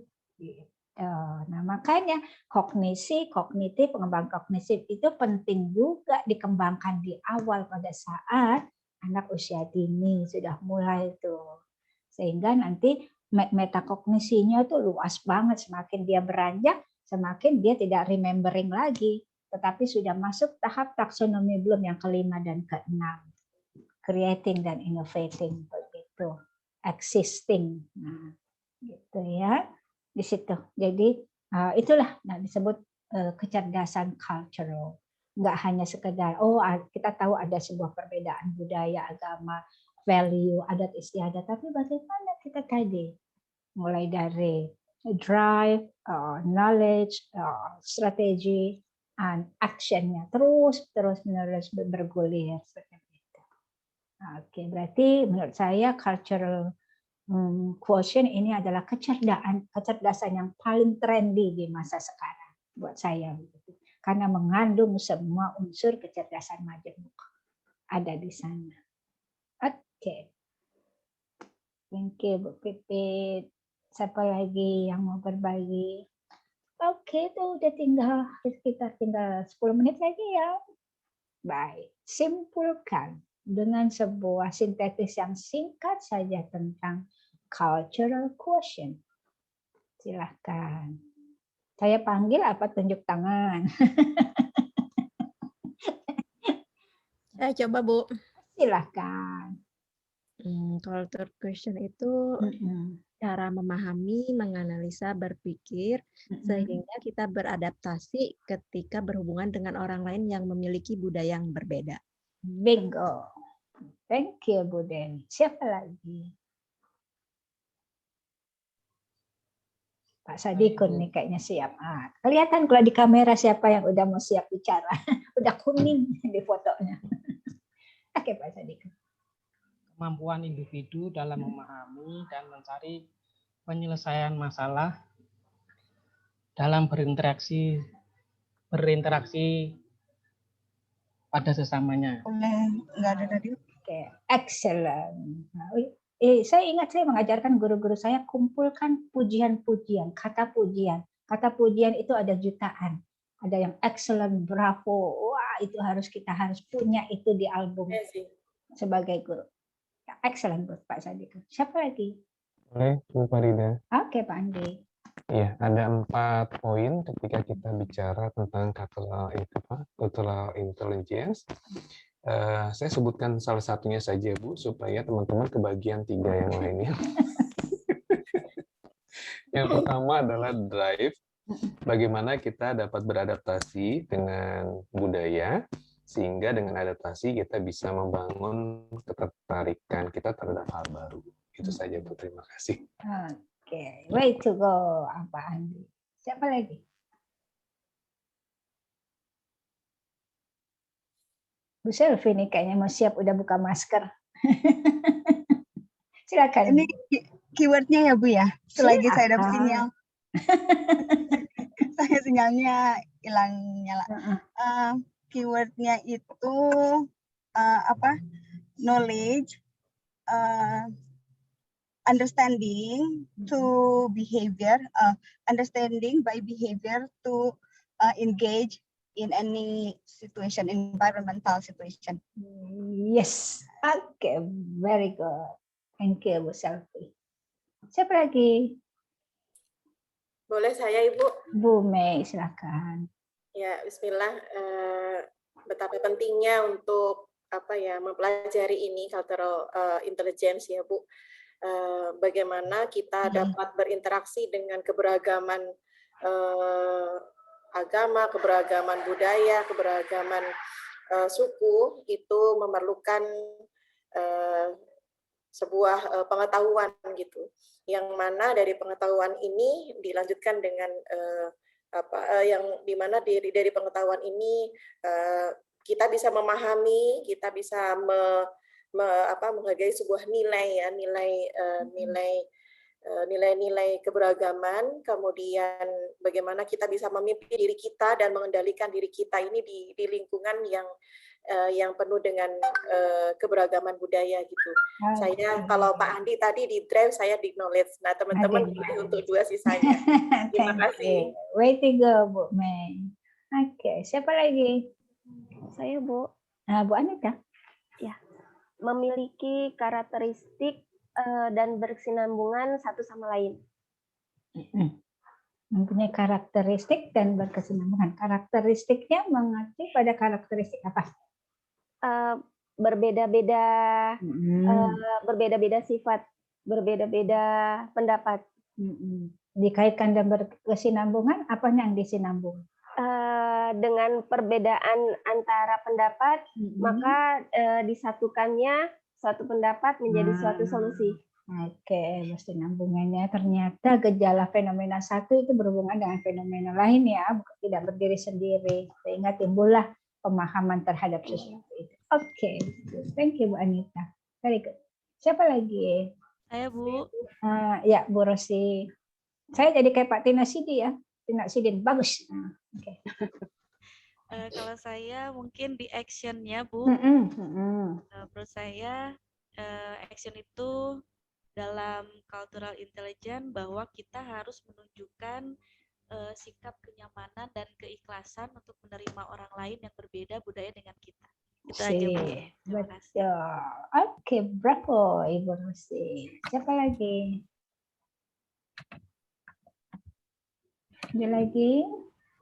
Nah, makanya kognisi, kognitif, pengembangan kognitif itu penting juga dikembangkan di awal pada saat anak usia dini sudah mulai tuh. Sehingga nanti metakognisinya tuh luas banget, semakin dia beranjak, semakin dia tidak remembering lagi, tetapi sudah masuk tahap taksonomi belum yang kelima dan keenam. Creating dan innovating begitu. Existing, nah, gitu ya, di situ. Jadi itulah disebut kecerdasan cultural. Nggak hanya sekedar kita tahu ada sebuah perbedaan budaya, agama, value, adat istiadat, tapi bagaimana kita tadi mulai dari drive, knowledge, strategi, and actionnya terus menerus bergulir. Oke, berarti menurut saya cultural quotient ini adalah kecerdasan yang paling trendy di masa sekarang buat saya, karena mengandung semua unsur kecerdasan majemuk ada di sana. Oke, thank you Bu Pipit. Siapa lagi yang mau berbagi? Oke, itu udah tinggal 10 menit lagi ya. Baik, simpulkan dengan sebuah sintetis yang singkat saja tentang cultural quotient. Silahkan. Saya panggil apa tunjuk tangan? Saya coba, Bu. Silahkan. Cultural quotient itu cara memahami, menganalisa, berpikir, sehingga kita beradaptasi ketika berhubungan dengan orang lain yang memiliki budaya yang berbeda. Bingo. Thank you, Bu Den. Siapa lagi? Pak Sadikun nih kayaknya siap. Kelihatan kalau di kamera siapa yang udah mau siap bicara. Udah kuning di fotonya. Oke, Pak Sadikun. Kemampuan individu dalam memahami dan mencari penyelesaian masalah dalam berinteraksi pada sesamanya. Enggak ada tadi. Oke, excellent. Saya ingat saya mengajarkan guru-guru saya kumpulkan pujian-pujian, kata pujian. Kata pujian itu ada jutaan. Ada yang excellent, bravo. Wah, itu kita harus punya itu di album sebagai guru. Excellent buat Pak Sadik. Siapa lagi? Boleh, Bu Farida. Oke, Pak Andi. Iya, ada 4 poin ketika kita bicara tentang cultural intelligence. Saya sebutkan salah satunya saja, Bu, supaya teman-teman kebagian 3 yang lainnya. Yang pertama adalah drive. Bagaimana kita dapat beradaptasi dengan budaya, sehingga dengan adaptasi kita bisa membangun ketertarikan kita terhadap hal baru. Itu saja, Bu. Terima kasih. Oke, way to go, Pak Andi. Siapa lagi? Bu Selvi nih kayaknya mau siap udah buka masker. Silakan. Ini keywordnya ya Bu ya. Selagi saya dapat sinyal. Saya sinyalnya hilang nyala. Keywordnya itu knowledge, understanding to behavior, understanding by behavior to engage in any situation, environmental situation. Yes, okay, very good. Thank you, Bu Selvi. Siapa lagi? Boleh saya, Ibu? Bu Mei, silakan. Ya, bismillah. Betapa pentingnya untuk mempelajari ini cultural intelligence ya Bu. Bagaimana kita dapat berinteraksi dengan keberagaman agama, keberagaman budaya, keberagaman suku, itu memerlukan sebuah pengetahuan gitu, yang mana dari pengetahuan ini dilanjutkan dengan yang dimana dari pengetahuan ini kita bisa memahami, kita bisa menghargai sebuah nilai ya, nilai-nilai keberagaman, kemudian bagaimana kita bisa memimpin diri kita dan mengendalikan diri kita ini di lingkungan yang penuh dengan keberagaman budaya gitu. Saya kalau Pak Andi tadi di drive, saya di knowledge. Nah teman-teman untuk 2 sisanya. Terima kasih. Way to go Bu Mei. Oke, siapa lagi? Saya Bu. Bu Anita. Ya, memiliki karakteristik dan berkesinambungan satu sama lain. Mempunyai karakteristik dan berkesinambungan. Karakteristiknya mengerti pada karakteristik apa? Berbeda-beda berbeda-beda sifat, berbeda-beda pendapat. Dikaitkan dan berkesinambungan, apa yang disinambung? Dengan perbedaan antara pendapat, maka disatukannya suatu pendapat menjadi suatu solusi. Oke, bersinambungannya ternyata gejala fenomena satu itu berhubungan dengan fenomena lain ya, tidak berdiri sendiri, sehingga timbullah pemahaman terhadap sesuatu itu. Oke, thank you Bu Anita. Very good. Siapa lagi? Saya Bu. Ya Bu Rosi. Saya jadi kayak Pak Tina Sidi ya. Tina Sidin bagus. Oke. Kalau saya mungkin di actionnya Bu. Menurut saya action itu dalam cultural intelligence bahwa kita harus menunjukkan sikap kenyamanan dan keikhlasan untuk menerima orang lain yang berbeda budaya dengan kita. Itu aja Bu. Terima kasih. Oke, bravo Ibu Rosi. Siapa lagi? Ada lagi?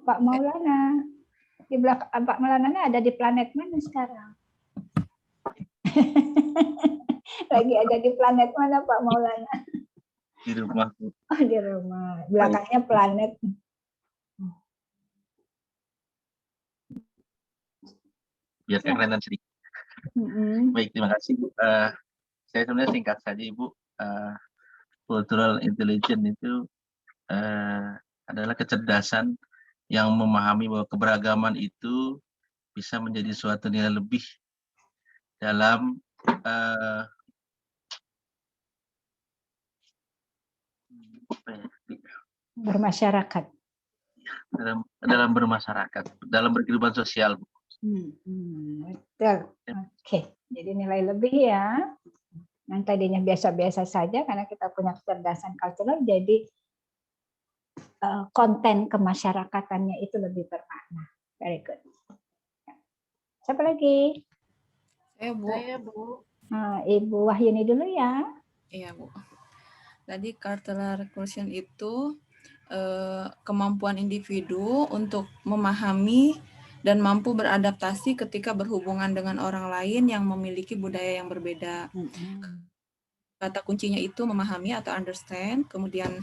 Pak Maulana. Di belakang Pak Maulana ada di planet mana sekarang? Lagi ada di planet mana Pak Maulana? Di rumah. Oh, di rumah. Belakangnya planet. Biar kerenan sedikit. Baik, terima kasih Bu. Saya sebenarnya singkat saja Ibu. Cultural intelligence itu adalah kecerdasan yang memahami bahwa keberagaman itu bisa menjadi suatu nilai lebih dalam bermasyarakat. Dalam bermasyarakat, dalam berkehidupan sosial. Betul. Oke, jadi nilai lebih ya. Yang tadinya biasa-biasa saja karena kita punya kecerdasan kultural, jadi konten kemasyarakatannya itu lebih bermakna. Very good. Siapa lagi? Saya Bu. Ibu Wahyuni dulu ya. Iya Bu. Tadi cultural quotient itu kemampuan individu untuk memahami dan mampu beradaptasi ketika berhubungan dengan orang lain yang memiliki budaya yang berbeda. Kata kuncinya itu memahami atau understand, kemudian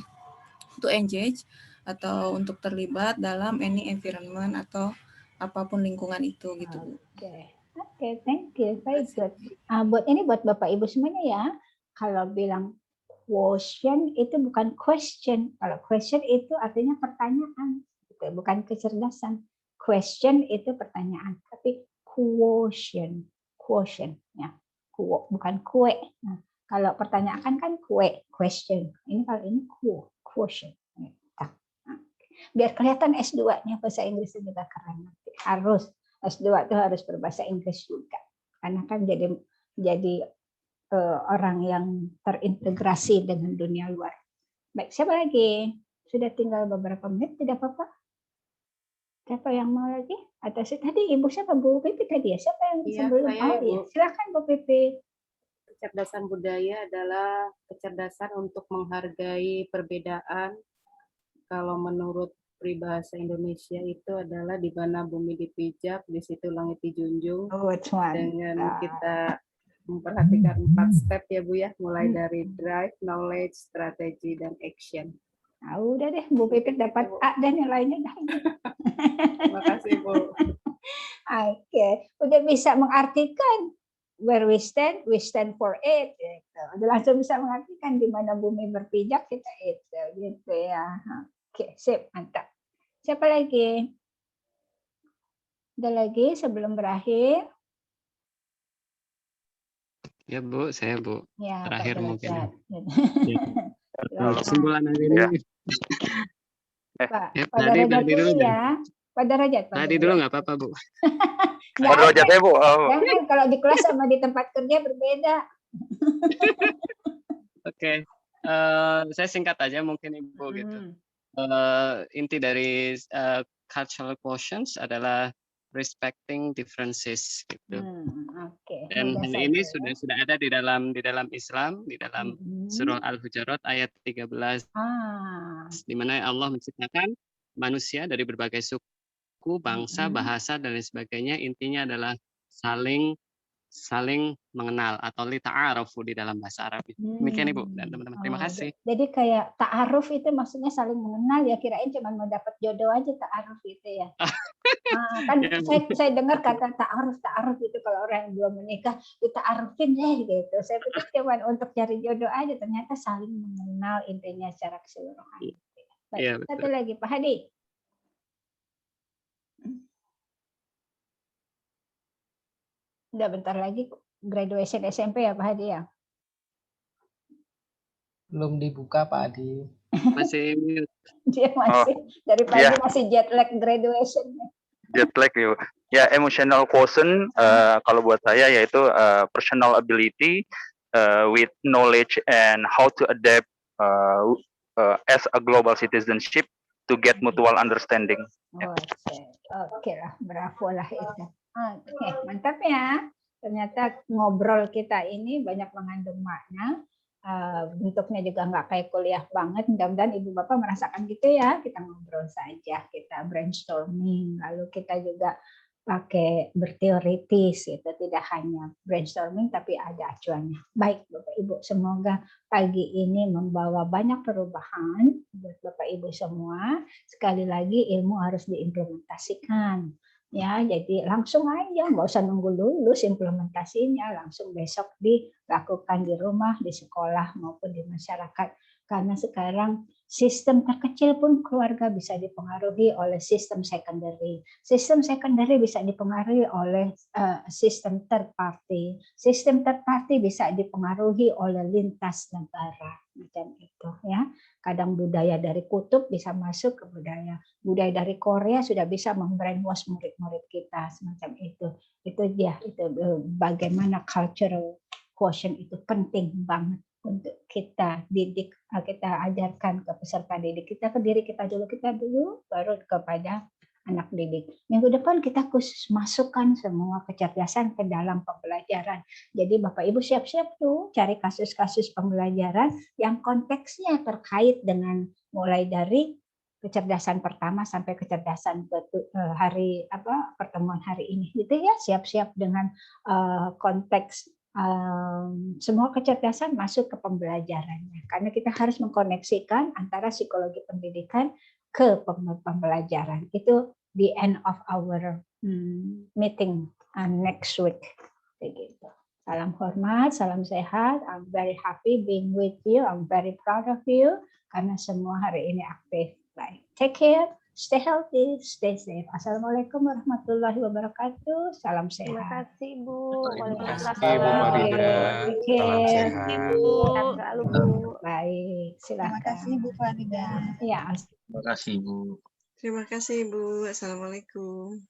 to engage atau untuk terlibat dalam any environment atau apapun lingkungan itu gitu. Oke, thank you. Very good. Buat Bapak Ibu semuanya ya. Kalau bilang quotient itu bukan question. Kalau question itu artinya pertanyaan, gitu. Bukan kecerdasan. Question itu pertanyaan, tapi quotient ya. Bukan kue. Nah, kalau pertanyaan kan kue, question. Kalau ini quotient. Biar kelihatan S2-nya bahasa Inggrisnya juga keren. Harus S2 itu harus berbahasa Inggris juga. Karena kan jadi orang yang terintegrasi dengan dunia luar. Baik, siapa lagi? Sudah tinggal beberapa menit, tidak apa-apa. Siapa yang mau lagi? Atau tadi Ibu siapa? Bu Pipi tadi ya? Siapa yang sebelum? Iya. Silakan Bu Pipi. Kecerdasan budaya adalah kecerdasan untuk menghargai perbedaan. Kalau menurut peribahasa Indonesia itu adalah di mana bumi dipijak, di situ langit dijunjung. Dengan kita memperhatikan 4 step ya Bu ya, mulai dari drive, knowledge, strategi, dan action. Nah, udah deh, Bu Pipit dapat A dan nilainya dah. Terima kasih Bu. Oke, udah bisa mengartikan where we stand for it. Gitu. Udah langsung bisa mengartikan di mana bumi berpijak kita itu, gitu ya. Oke, sip, mantap. Siapa lagi? Ada lagi sebelum berakhir? Ya Bu, saya Bu. Ya, Terakhir mungkin. Kesimpulan hari ini. Pak, Ya, pada tadi Rajat dulu dulu ya. Pada Rajat. Tadi dulu nggak apa-apa Bu. Pada Rajat ya Bu. Jangan, kalau di kelas sama di tempat kerja berbeda. Oke. Saya singkat aja mungkin Ibu gitu. Inti dari cultural quotients adalah respecting differences gitu. Dan hal ini sudah ada di dalam Islam, di dalam surah Al-Hujurat ayat 13, di mana Allah menciptakan manusia dari berbagai suku, bangsa, bahasa dan lain sebagainya. Intinya adalah saling mengenal atau lita'arufu di dalam bahasa Arab. Demikian Ibu dan teman-teman. Terima kasih. Jadi kayak ta'aruf itu maksudnya saling mengenal ya, kirain cuma mau dapat jodoh aja ta'aruf itu ya. Kan Ya, saya dengar kata ta'aruf itu kalau orang yang belum menikah dita'arufin deh gitu. Saya pikir cuma untuk cari jodoh aja, ternyata saling mengenal intinya secara keseluruhan. Baik, ya, satu lagi Pak Hadi. Udah bentar lagi graduation SMP ya Pak Hadi ya? Belum dibuka Pak Hadi. Masih mute. Dia masih dari pagi masih jet lag graduation. Jet lag ya. Ya, emotional quotient kalau buat saya yaitu personal ability with knowledge and how to adapt as a global citizenship to get mutual understanding. Oke lah, bravo lah itu. Oke, mantap ya. Ternyata ngobrol kita ini banyak mengandung makna. Bentuknya juga nggak kayak kuliah banget. Mudah-mudahan Ibu Bapak merasakan gitu ya. Kita ngobrol saja, kita brainstorming. Lalu kita juga pakai berteoritis, itu tidak hanya brainstorming tapi ada acuannya. Baik Bapak Ibu, semoga pagi ini membawa banyak perubahan buat Bapak Ibu semua. Sekali lagi ilmu harus diimplementasikan. Ya, jadi langsung aja, nggak usah nunggu lulus implementasinya, langsung besok dilakukan di rumah, di sekolah maupun di masyarakat. Karena sekarang sistem terkecil pun keluarga bisa dipengaruhi oleh sistem secondary. Sistem secondary bisa dipengaruhi oleh sistem third party. Sistem third party bisa dipengaruhi oleh lintas negara, macam itu ya. Kadang budaya dari kutub bisa masuk ke budaya dari Korea sudah bisa membrainwash murid-murid kita semacam itu. Itu dia, itu bagaimana cultural quotient itu penting banget untuk kita didik, kita ajarkan ke peserta didik kita, ke diri kita dulu, baru kepada anak didik. Minggu depan kita khusus masukkan semua kecerdasan ke dalam pembelajaran. Jadi Bapak Ibu siap-siap tuh cari kasus-kasus pembelajaran yang konteksnya terkait dengan mulai dari kecerdasan pertama sampai kecerdasan pertemuan hari ini. Gitu ya, siap-siap dengan konteks semua kecerdasan masuk ke pembelajarannya. Karena kita harus mengkoneksikan antara psikologi pendidikan ke pembelajaran. Itu the end of our meeting next week. Begitu. Salam hormat, salam sehat. I'm very happy being with you. I'm very proud of you karena semua hari ini aktif. Baik, take care, stay healthy, stay safe. Assalamualaikum warahmatullahi wabarakatuh. Salam sehat. Terima kasih Bu. Terima kasih Bu Farida. Salam sehat. Selalu Bu. Baik, silakan. Terima kasih Bu Farida. Ya. Terima kasih Bu. Terima kasih Bu. Assalamualaikum.